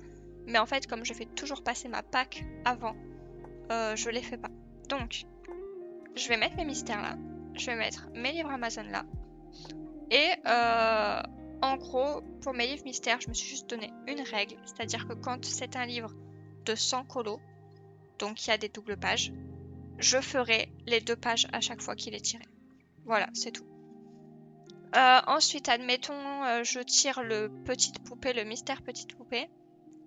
Mais en fait, comme je fais toujours passer ma pack avant, je les fais pas. Donc, je vais mettre mes mystères là. Je vais mettre mes livres Amazon là. Et en gros, pour mes livres mystères, je me suis juste donné une règle. C'est-à-dire que quand c'est un livre de 100 colos, donc il y a des doubles pages, je ferai les 2 pages à chaque fois qu'il est tiré. Voilà, c'est tout. Ensuite, admettons, je tire le petite poupée, le mystère petite poupée.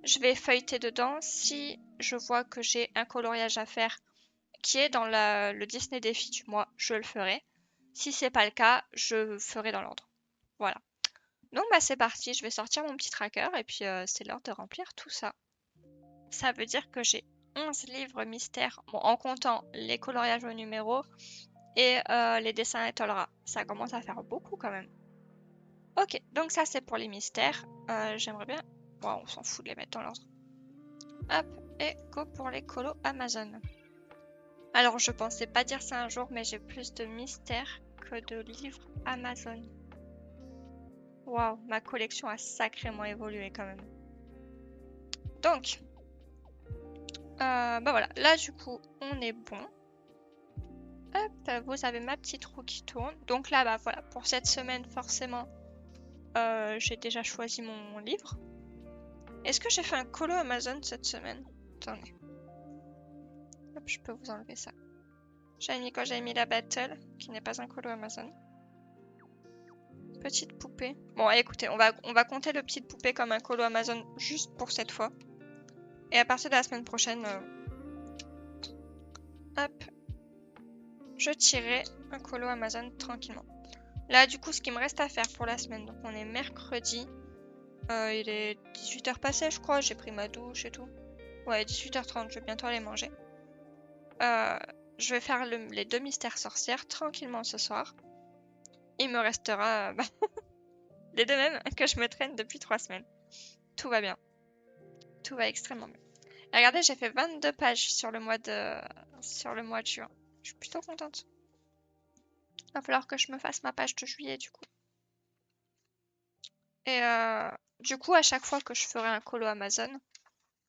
Je vais feuilleter dedans. Si je vois que j'ai un coloriage à faire qui est dans le Disney défi du mois, je le ferai. Si c'est pas le cas, je ferai dans l'ordre. Voilà. Donc bah c'est parti, je vais sortir mon petit tracker et puis c'est l'heure de remplir tout ça. Ça veut dire que j'ai 11 livres mystères, bon, en comptant les coloriages au numéro et les dessins à Tolra. Ça commence à faire beaucoup quand même. Ok, donc ça c'est pour les mystères. J'aimerais bien... Bon, on s'en fout de les mettre dans l'ordre. Hop, et go pour les colos Amazon. Alors je pensais pas dire ça un jour, mais j'ai plus de mystères que de livres Amazon. Waouh, ma collection a sacrément évolué quand même. Donc, bah voilà, là du coup, on est bon. Hop, vous avez ma petite roue qui tourne. Donc là, bah voilà, pour cette semaine, forcément, j'ai déjà choisi mon livre. Est-ce que j'ai fait un colo Amazon cette semaine? Attendez. Hop, je peux vous enlever ça. J'avais mis quoi? J'avais mis la battle, qui n'est pas un colo Amazon. Petite poupée. Bon, écoutez, on va compter le petite poupée comme un colo Amazon juste pour cette fois. Et à partir de la semaine prochaine, hop, je tirerai un colo Amazon tranquillement. Là, du coup, ce qui me reste à faire pour la semaine, donc on est mercredi. Il est 18h passé, je crois. J'ai pris ma douche et tout. Ouais, 18h30, je vais bientôt aller manger. Je vais faire les 2 mystères sorcières tranquillement ce soir. Il me restera les 2 mêmes que je me traîne depuis 3 semaines. Tout va bien. Tout va extrêmement bien. Et regardez, j'ai fait 22 pages sur le mois de juin. Je suis plutôt contente. Il va falloir que je me fasse ma page de juillet du coup. Et du coup, à chaque fois que je ferai un colo Amazon,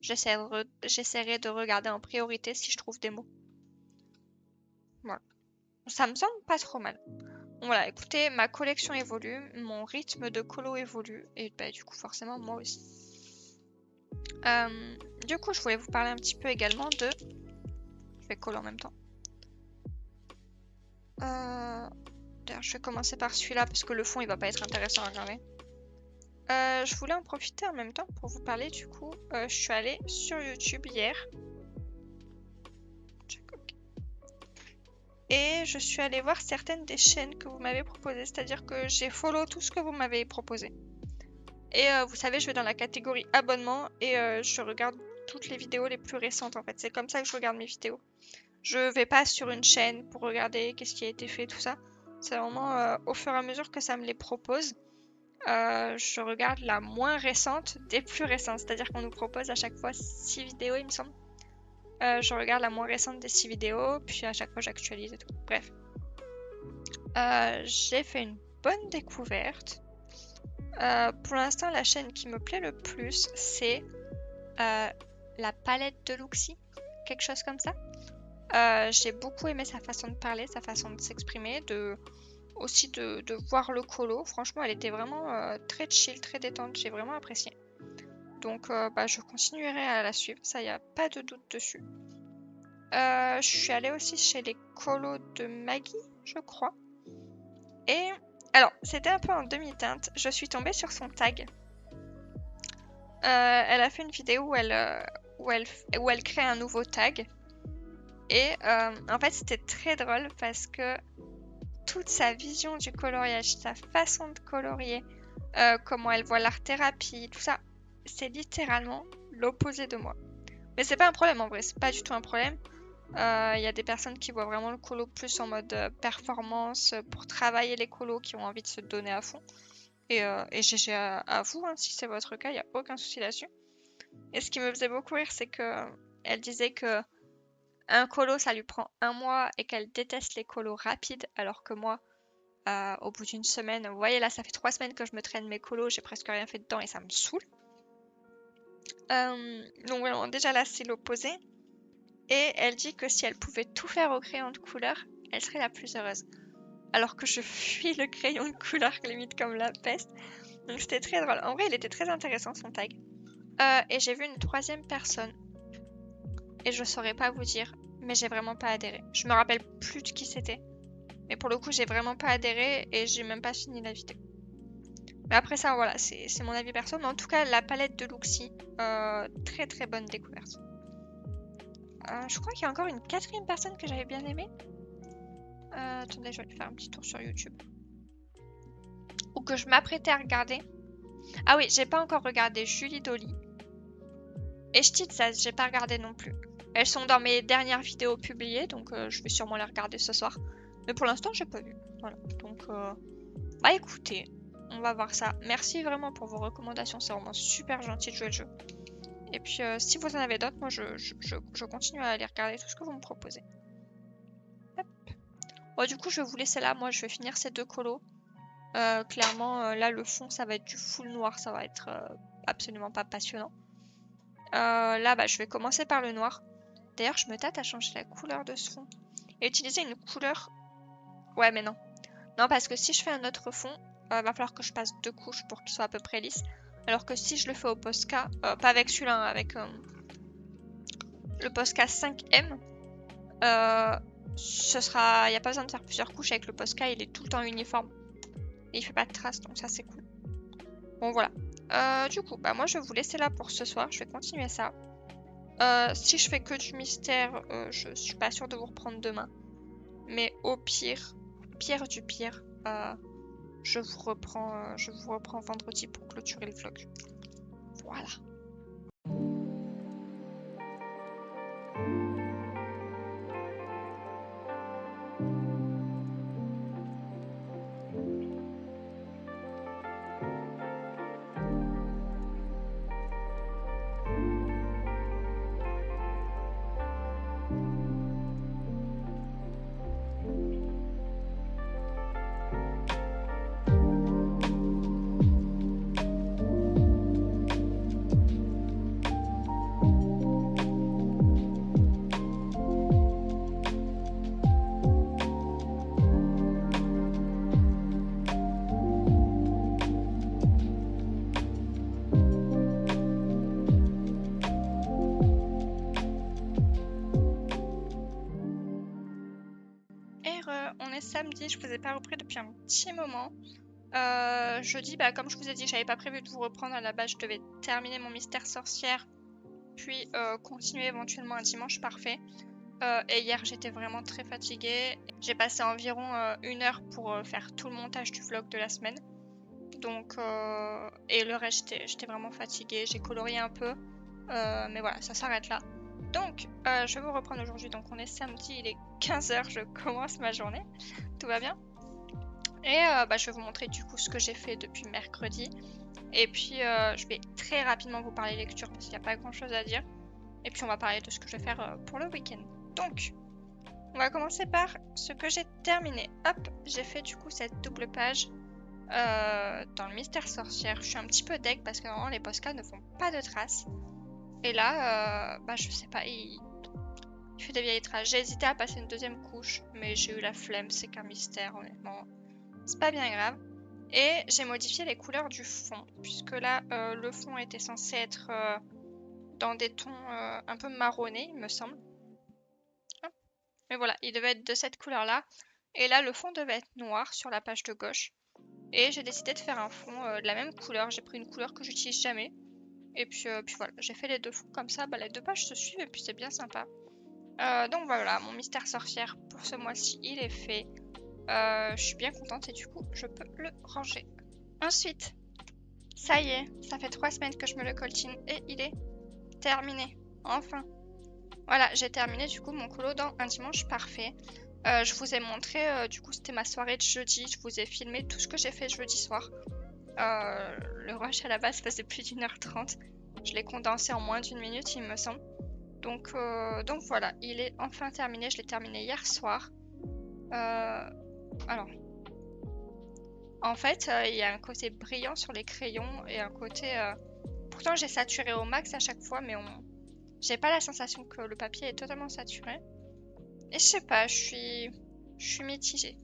j'essaierai de regarder en priorité si je trouve des mots. Voilà. Ça me semble pas trop mal. Voilà, écoutez, ma collection évolue, mon rythme de colo évolue, et bah, du coup, forcément, moi aussi. Du coup, je voulais vous parler un petit peu également de... Je vais coller en même temps. D'ailleurs, je vais commencer par celui-là, parce que le fond, il va pas être intéressant à regarder. je voulais en profiter en même temps pour vous parler du coup. Je suis allée sur YouTube hier. Et je suis allée voir certaines des chaînes que vous m'avez proposées. C'est-à-dire que j'ai follow tout ce que vous m'avez proposé. Et vous savez, je vais dans la catégorie abonnement et je regarde toutes les vidéos les plus récentes en fait. C'est comme ça que je regarde mes vidéos. Je vais pas sur une chaîne pour regarder qu'est-ce qui a été fait, tout ça. C'est vraiment au fur et à mesure que ça me les propose. Je regarde la moins récente des plus récentes. C'est-à-dire qu'on nous propose à chaque fois 6 vidéos, il me semble. Je regarde la moins récente des 6 vidéos, puis à chaque fois j'actualise et tout. Bref. J'ai fait une bonne découverte. Pour l'instant, la chaîne qui me plaît le plus, c'est la palette de Luxi. Quelque chose comme ça. J'ai beaucoup aimé sa façon de parler, sa façon de s'exprimer, aussi de voir le colo. Franchement, elle était vraiment très chill, très détente. J'ai vraiment apprécié. Donc, je continuerai à la suivre. Ça, il n'y a pas de doute dessus. Je suis allée aussi chez les colos de Maggie, je crois. Et alors, c'était un peu en demi-teinte. Je suis tombée sur son tag. Elle a fait une vidéo où elle crée un nouveau tag. Et en fait, c'était très drôle parce que toute sa vision du coloriage, sa façon de colorier, comment elle voit l'art-thérapie, tout ça, c'est littéralement l'opposé de moi. Mais c'est pas un problème en vrai, c'est pas du tout un problème. Il y a des personnes qui voient vraiment le colo plus en mode performance pour travailler les colos, qui ont envie de se donner à fond. Et GG à vous, hein, si c'est votre cas, il n'y a aucun souci là-dessus. Et ce qui me faisait beaucoup rire, c'est que elle disait que un colo, ça lui prend 1 mois et qu'elle déteste les colos rapides, alors que moi, au bout d'une semaine, vous voyez là, ça fait 3 semaines que je me traîne mes colos, j'ai presque rien fait dedans et ça me saoule. Donc voilà, déjà là, c'est l'opposé. Et elle dit que si elle pouvait tout faire au crayon de couleur, elle serait la plus heureuse. Alors que je fuis le crayon de couleur limite comme la peste. Donc c'était très drôle. En vrai, il était très intéressant son tag. Et j'ai vu une 3e personne. Et je saurais pas vous dire, mais j'ai vraiment pas adhéré. Je me rappelle plus de qui c'était. Mais pour le coup, j'ai vraiment pas adhéré et j'ai même pas fini la vidéo. Mais après ça, voilà, c'est mon avis perso. Mais en tout cas, la palette de Luxi, très très bonne découverte. Je crois qu'il y a encore une 4e personne que j'avais bien aimée. Attendez, je vais faire un petit tour sur YouTube. Ou que je m'apprêtais à regarder. Ah oui, j'ai pas encore regardé Julie Dolly. Et Ch'titsaz, j'ai pas regardé non plus. Elles sont dans mes dernières vidéos publiées, donc je vais sûrement les regarder ce soir. Mais pour l'instant, j'ai pas vu. Voilà. Donc, bah écoutez, on va voir ça. Merci vraiment pour vos recommandations, c'est vraiment super gentil de jouer le jeu. Et puis, si vous en avez d'autres, moi je continue à aller regarder tout ce que vous me proposez. Hop. Bon, du coup, je vais vous laisser là. Moi, je vais finir ces 2 colos. Clairement, là, le fond, ça va être du full noir. Ça va être absolument pas passionnant. Là, bah, je vais commencer par le noir. D'ailleurs, je me tâte à changer la couleur de ce fond. Et utiliser une couleur... Ouais, mais non. Non, parce que si je fais un autre fond, va falloir que je passe 2 couches pour qu'il soit à peu près lisse. Alors que si je le fais au Posca, pas avec celui-là, avec le Posca 5M, ce sera... Il n'y a pas besoin de faire plusieurs couches. Avec le Posca, il est tout le temps uniforme. Et il fait pas de traces, donc ça c'est cool. Bon, voilà. Du coup, bah moi je vais vous laisser là pour ce soir. Je vais continuer ça. Si je fais que du mystère, je suis pas sûre de vous reprendre demain. Mais au pire du pire, je vous reprends vendredi pour clôturer le vlog. Voilà. On est samedi, je vous ai pas repris depuis un petit moment. Jeudi, comme je vous ai dit, j'avais pas prévu de vous reprendre à la base, je devais terminer mon mystère sorcière, puis continuer éventuellement un dimanche parfait. Et hier, j'étais vraiment très fatiguée. J'ai passé environ 1 heure pour faire tout le montage du vlog de la semaine. Donc, et le reste, j'étais vraiment fatiguée. J'ai colorié un peu, mais voilà, ça s'arrête là. Donc, je vais vous reprendre aujourd'hui. Donc, on est samedi, il est 15h, je commence ma journée. Tout va bien. Et je vais vous montrer du coup ce que j'ai fait depuis mercredi. Et puis, je vais très rapidement vous parler lecture parce qu'il n'y a pas grand chose à dire. Et puis, on va parler de ce que je vais faire pour le week-end. Donc, on va commencer par ce que j'ai terminé. Hop, j'ai fait du coup cette double page dans le mystère sorcière. Je suis un petit peu deg parce que normalement les postcards ne font pas de traces. Et là, je sais pas, il fait des vieilles traces. J'ai hésité à passer une deuxième couche, mais j'ai eu la flemme, c'est qu'un mystère, honnêtement. C'est pas bien grave. Et j'ai modifié les couleurs du fond, puisque là, le fond était censé être dans des tons un peu marronnés, il me semble. Mais voilà, il devait être de cette couleur-là. Et là, le fond devait être noir sur la page de gauche. Et j'ai décidé de faire un fond de la même couleur. J'ai pris une couleur que j'utilise jamais. Et puis voilà, j'ai fait les deux fonds comme ça. Les deux pages se suivent et puis c'est bien sympa. Donc voilà, mon mystère sorcière pour ce mois-ci, il est fait. Je suis bien contente et du coup, je peux le ranger. Ensuite, ça y est, ça fait 3 semaines que je me le coltine et il est terminé. Enfin. Voilà, j'ai terminé du coup mon colo dans un dimanche parfait. Je vous ai montré, du coup c'était ma soirée de jeudi, je vous ai filmé tout ce que j'ai fait jeudi soir. Le rush à la base faisait plus d'1h30. Je l'ai condensé en moins d'1 minute il me semble. Donc voilà, il est enfin terminé, je l'ai terminé hier soir. Alors, en fait, il y a un côté brillant sur les crayons et un côté... Pourtant j'ai saturé au max à chaque fois, mais j'ai pas la sensation que le papier est totalement saturé. Et je sais pas, je suis mitigée.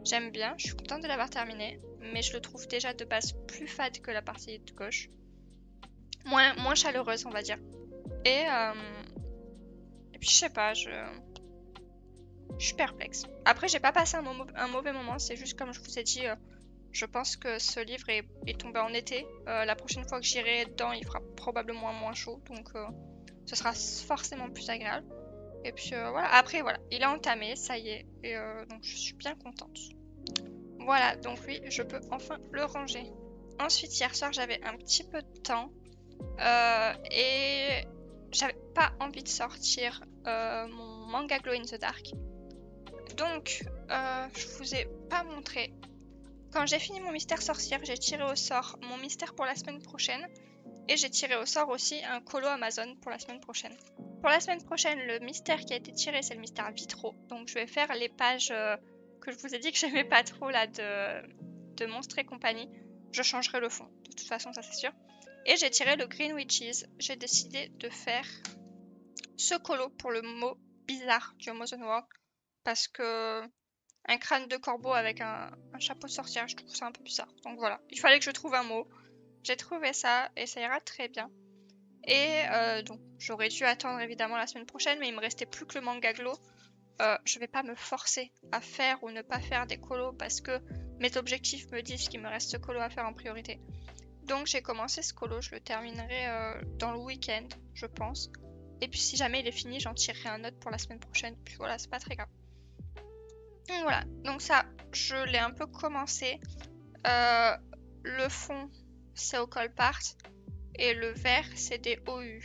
J'aime bien, je suis contente de l'avoir terminé, mais je le trouve déjà de base plus fade que la partie de gauche. Moins chaleureuse, on va dire. Et puis je sais pas, je suis perplexe. Après, j'ai pas passé un mauvais moment, c'est juste comme je vous ai dit, je pense que ce livre est tombé en été. La prochaine fois que j'irai dedans, il fera probablement moins chaud, donc ce sera forcément plus agréable. Et puis voilà, après voilà, il est entamé, ça y est, et donc je suis bien contente. Voilà, donc oui, je peux enfin le ranger. Ensuite, hier soir, j'avais un petit peu de temps et j'avais pas envie de sortir mon manga Glow in the Dark. Donc, je vous ai pas montré. Quand j'ai fini mon mystère sorcière, j'ai tiré au sort mon mystère pour la semaine prochaine. Et j'ai tiré au sort aussi un colo Amazon pour la semaine prochaine. Pour la semaine prochaine, le mystère qui a été tiré, c'est le mystère Vitro. Donc je vais faire les pages que je vous ai dit que j'aimais pas trop là de Monstres et compagnie. Je changerai le fond, de toute façon, ça c'est sûr. Et j'ai tiré le Green Witches. J'ai décidé de faire ce colo pour le mot bizarre du Amazon World. Parce que un crâne de corbeau avec un chapeau de sorcière, je trouve ça un peu bizarre. Donc voilà, il fallait que je trouve un mot. J'ai trouvé ça et ça ira très bien. Et donc j'aurais dû attendre évidemment la semaine prochaine, mais il me restait plus que le manga Glow. Je vais pas me forcer à faire ou ne pas faire des colos parce que mes objectifs me disent qu'il me reste ce colo à faire en priorité. Donc j'ai commencé ce colo, je le terminerai dans le week-end, je pense. Et puis si jamais il est fini, j'en tirerai un autre pour la semaine prochaine. Puis voilà, c'est pas très grave. Donc voilà, donc ça, je l'ai un peu commencé. Le fond, c'est au col part. Et le vert, c'est des OU.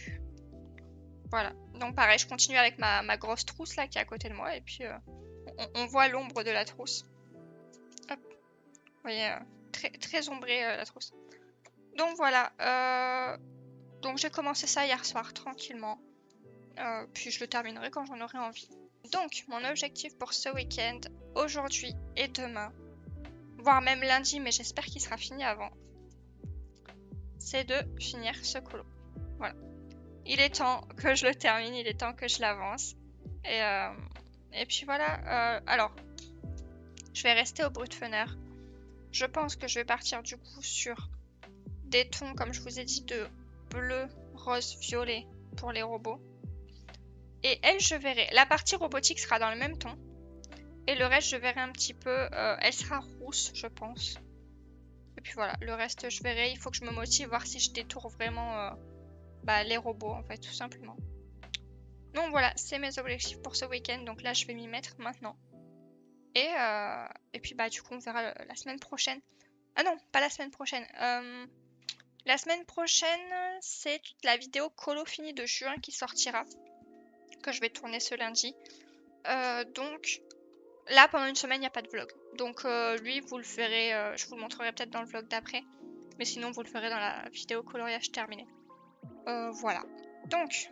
Voilà. Donc pareil, je continue avec ma grosse trousse là qui est à côté de moi. Et puis on voit l'ombre de la trousse. Hop. Vous voyez, très ombrée la trousse. Donc voilà. Donc j'ai commencé ça hier soir tranquillement. Puis je le terminerai quand j'en aurai envie. Donc mon objectif pour ce week-end, aujourd'hui et demain, voire même lundi, mais j'espère qu'il sera fini avant, c'est de finir ce colo. Voilà. Il est temps que je le termine, il est temps que je l'avance. Et puis voilà. Alors, je vais rester au Brutfunner. Je pense que je vais partir du coup sur des tons, comme je vous ai dit, de bleu, rose, violet pour les robots. Et elle, je verrai. La partie robotique sera dans le même ton. Et le reste, je verrai un petit peu. Elle sera rousse, je pense. puis voilà, le reste je verrai. Il faut que je me motive, voir si je détourne vraiment les robots en fait, tout simplement. Donc voilà, c'est mes objectifs pour ce week-end. Donc là, je vais m'y mettre maintenant. Et puis du coup, on verra la semaine prochaine. Ah non, pas la semaine prochaine. La semaine prochaine, c'est la vidéo Colo Fini de juin qui sortira, que je vais tourner ce lundi. Donc là, pendant une semaine, il n'y a pas de vlog. Donc lui, vous le verrez, je vous le montrerai peut-être dans le vlog d'après. Mais sinon, vous le verrez dans la vidéo coloriage terminée. Voilà. Donc,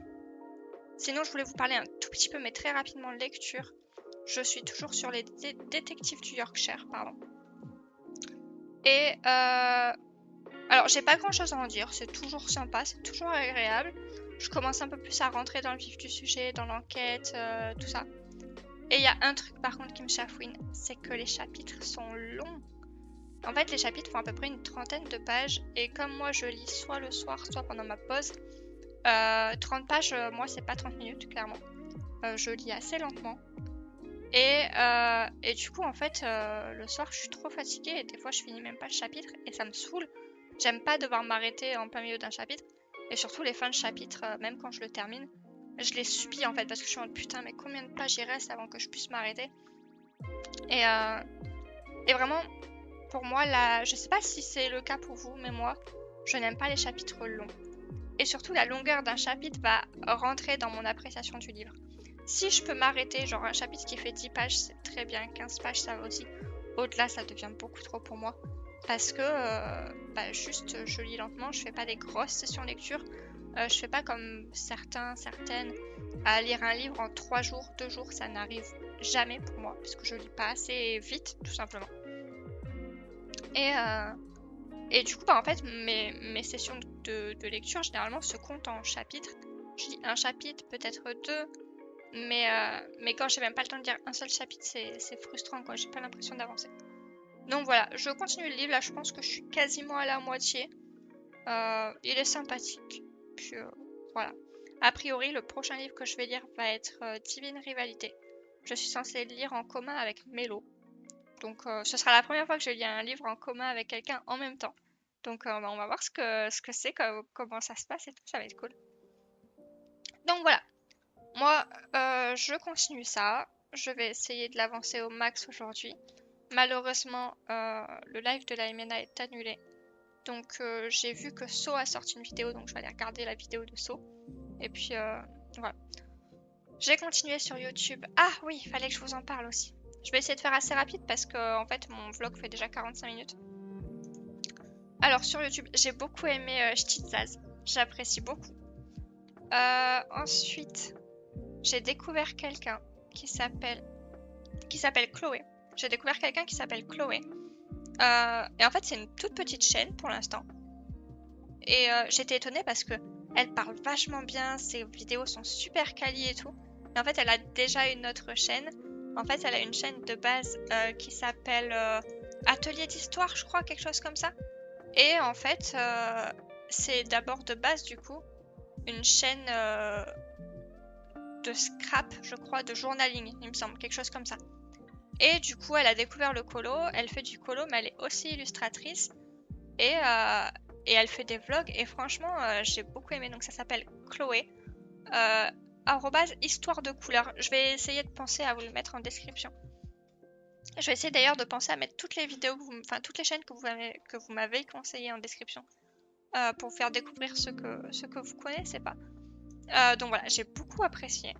sinon, je voulais vous parler un tout petit peu, mais très rapidement, de lecture. Je suis toujours sur les détectives du Yorkshire, pardon. Et alors, j'ai pas grand chose à en dire, c'est toujours sympa, c'est toujours agréable. Je commence un peu plus à rentrer dans le vif du sujet, dans l'enquête, tout ça. Et il y a un truc par contre qui me chafouine, c'est que les chapitres sont longs. En fait, les chapitres font à peu près une trentaine de pages. Et comme moi, je lis soit le soir, soit pendant ma pause, 30 pages, moi, c'est pas 30 minutes, clairement. Je lis assez lentement. Et du coup, en fait, le soir, je suis trop fatiguée et des fois, je finis même pas le chapitre et ça me saoule. J'aime pas devoir m'arrêter en plein milieu d'un chapitre. Et surtout, les fins de chapitre, même quand je le termine, je les subis en fait parce que je suis en mode putain, mais combien de pages il reste avant que je puisse m'arrêter? Et vraiment, pour moi, je sais pas si c'est le cas pour vous, mais moi, je n'aime pas les chapitres longs. Et surtout, la longueur d'un chapitre va rentrer dans mon appréciation du livre. Si je peux m'arrêter, genre un chapitre qui fait 10 pages, c'est très bien, 15 pages, ça va aussi. Au-delà, ça devient beaucoup trop pour moi. Parce que juste, je lis lentement, je fais pas des grosses sessions lecture. Je fais pas comme certaines, à lire un livre en 3 jours, 2 jours, ça n'arrive jamais pour moi, parce que je lis pas assez vite, tout simplement. Et du coup, en fait, mes sessions de lecture, généralement, se comptent en chapitres. Je lis un chapitre, peut-être 2, mais quand j'ai même pas le temps de lire un seul chapitre, c'est frustrant, quoi. J'ai pas l'impression d'avancer. Donc voilà, je continue le livre. Là, je pense que je suis quasiment à la moitié. Il est sympathique. Puis voilà. A priori, le prochain livre que je vais lire va être Divine Rivalité. Je suis censée le lire en commun avec Mélo. Donc ce sera la première fois que je lis un livre en commun avec quelqu'un en même temps. Donc on va voir ce que c'est, comment ça se passe et tout, ça va être cool. Donc voilà. Moi, je continue ça. Je vais essayer de l'avancer au max aujourd'hui. Malheureusement, le live de la MNA est annulé. Donc j'ai vu que So a sorti une vidéo, donc je vais aller regarder la vidéo de So. Et puis voilà. J'ai continué sur YouTube. Ah oui, il fallait que je vous en parle aussi. Je vais essayer de faire assez rapide parce que en fait mon vlog fait déjà 45 minutes. Alors sur YouTube, j'ai beaucoup aimé Ch'tizaz. J'apprécie beaucoup. Ensuite, j'ai découvert quelqu'un qui s'appelle Chloé. J'ai découvert quelqu'un qui s'appelle Chloé. Et en fait, c'est une toute petite chaîne pour l'instant. Et j'étais étonnée parce que elle parle vachement bien, ses vidéos sont super quali et tout. Mais en fait, elle a déjà une autre chaîne. En fait, elle a une chaîne de base qui s'appelle Atelier d'Histoire, je crois, quelque chose comme ça. Et en fait, c'est d'abord de base, du coup, une chaîne de scrap, je crois, de journaling, il me semble, quelque chose comme ça. Et du coup, elle a découvert le colo, elle fait du colo, mais elle est aussi illustratrice. Et elle fait des vlogs, et franchement, j'ai beaucoup aimé. Donc ça s'appelle Chloé, @histoire de couleur. Je vais essayer de penser à vous le mettre en description. Je vais essayer d'ailleurs de penser à mettre toutes les vidéos, toutes les chaînes que vous m'avez conseillées en description, pour vous faire découvrir ce que vous connaissez pas. Donc voilà, j'ai beaucoup apprécié.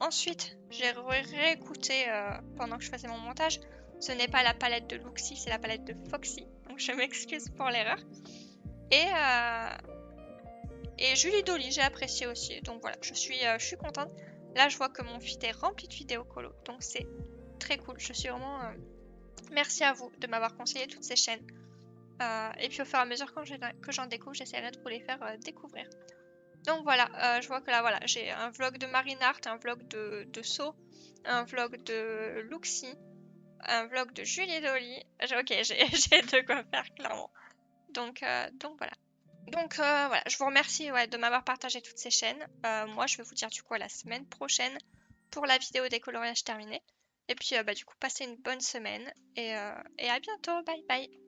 Ensuite, j'ai réécouté pendant que je faisais mon montage. Ce n'est pas la palette de Luxie, c'est la palette de Foxy. Donc je m'excuse pour l'erreur. Et Julie Dolly, j'ai apprécié aussi. Donc voilà, je suis contente. Là, je vois que mon feed est rempli de vidéos colo. Donc c'est très cool. Je suis vraiment... merci à vous de m'avoir conseillé toutes ces chaînes. Et puis au fur et à mesure que j'en découvre, j'essaierai de vous les faire découvrir. Donc voilà, je vois que là, voilà, j'ai un vlog de Marinart, un vlog de So, un vlog de Luxie, un vlog de Julie Dolly. Ok, j'ai de quoi faire, clairement. Donc voilà. Donc voilà, je vous remercie de m'avoir partagé toutes ces chaînes. Moi, je vais vous dire du coup à la semaine prochaine pour la vidéo des coloriages terminés. Et puis du coup, passez une bonne semaine et à bientôt. Bye bye.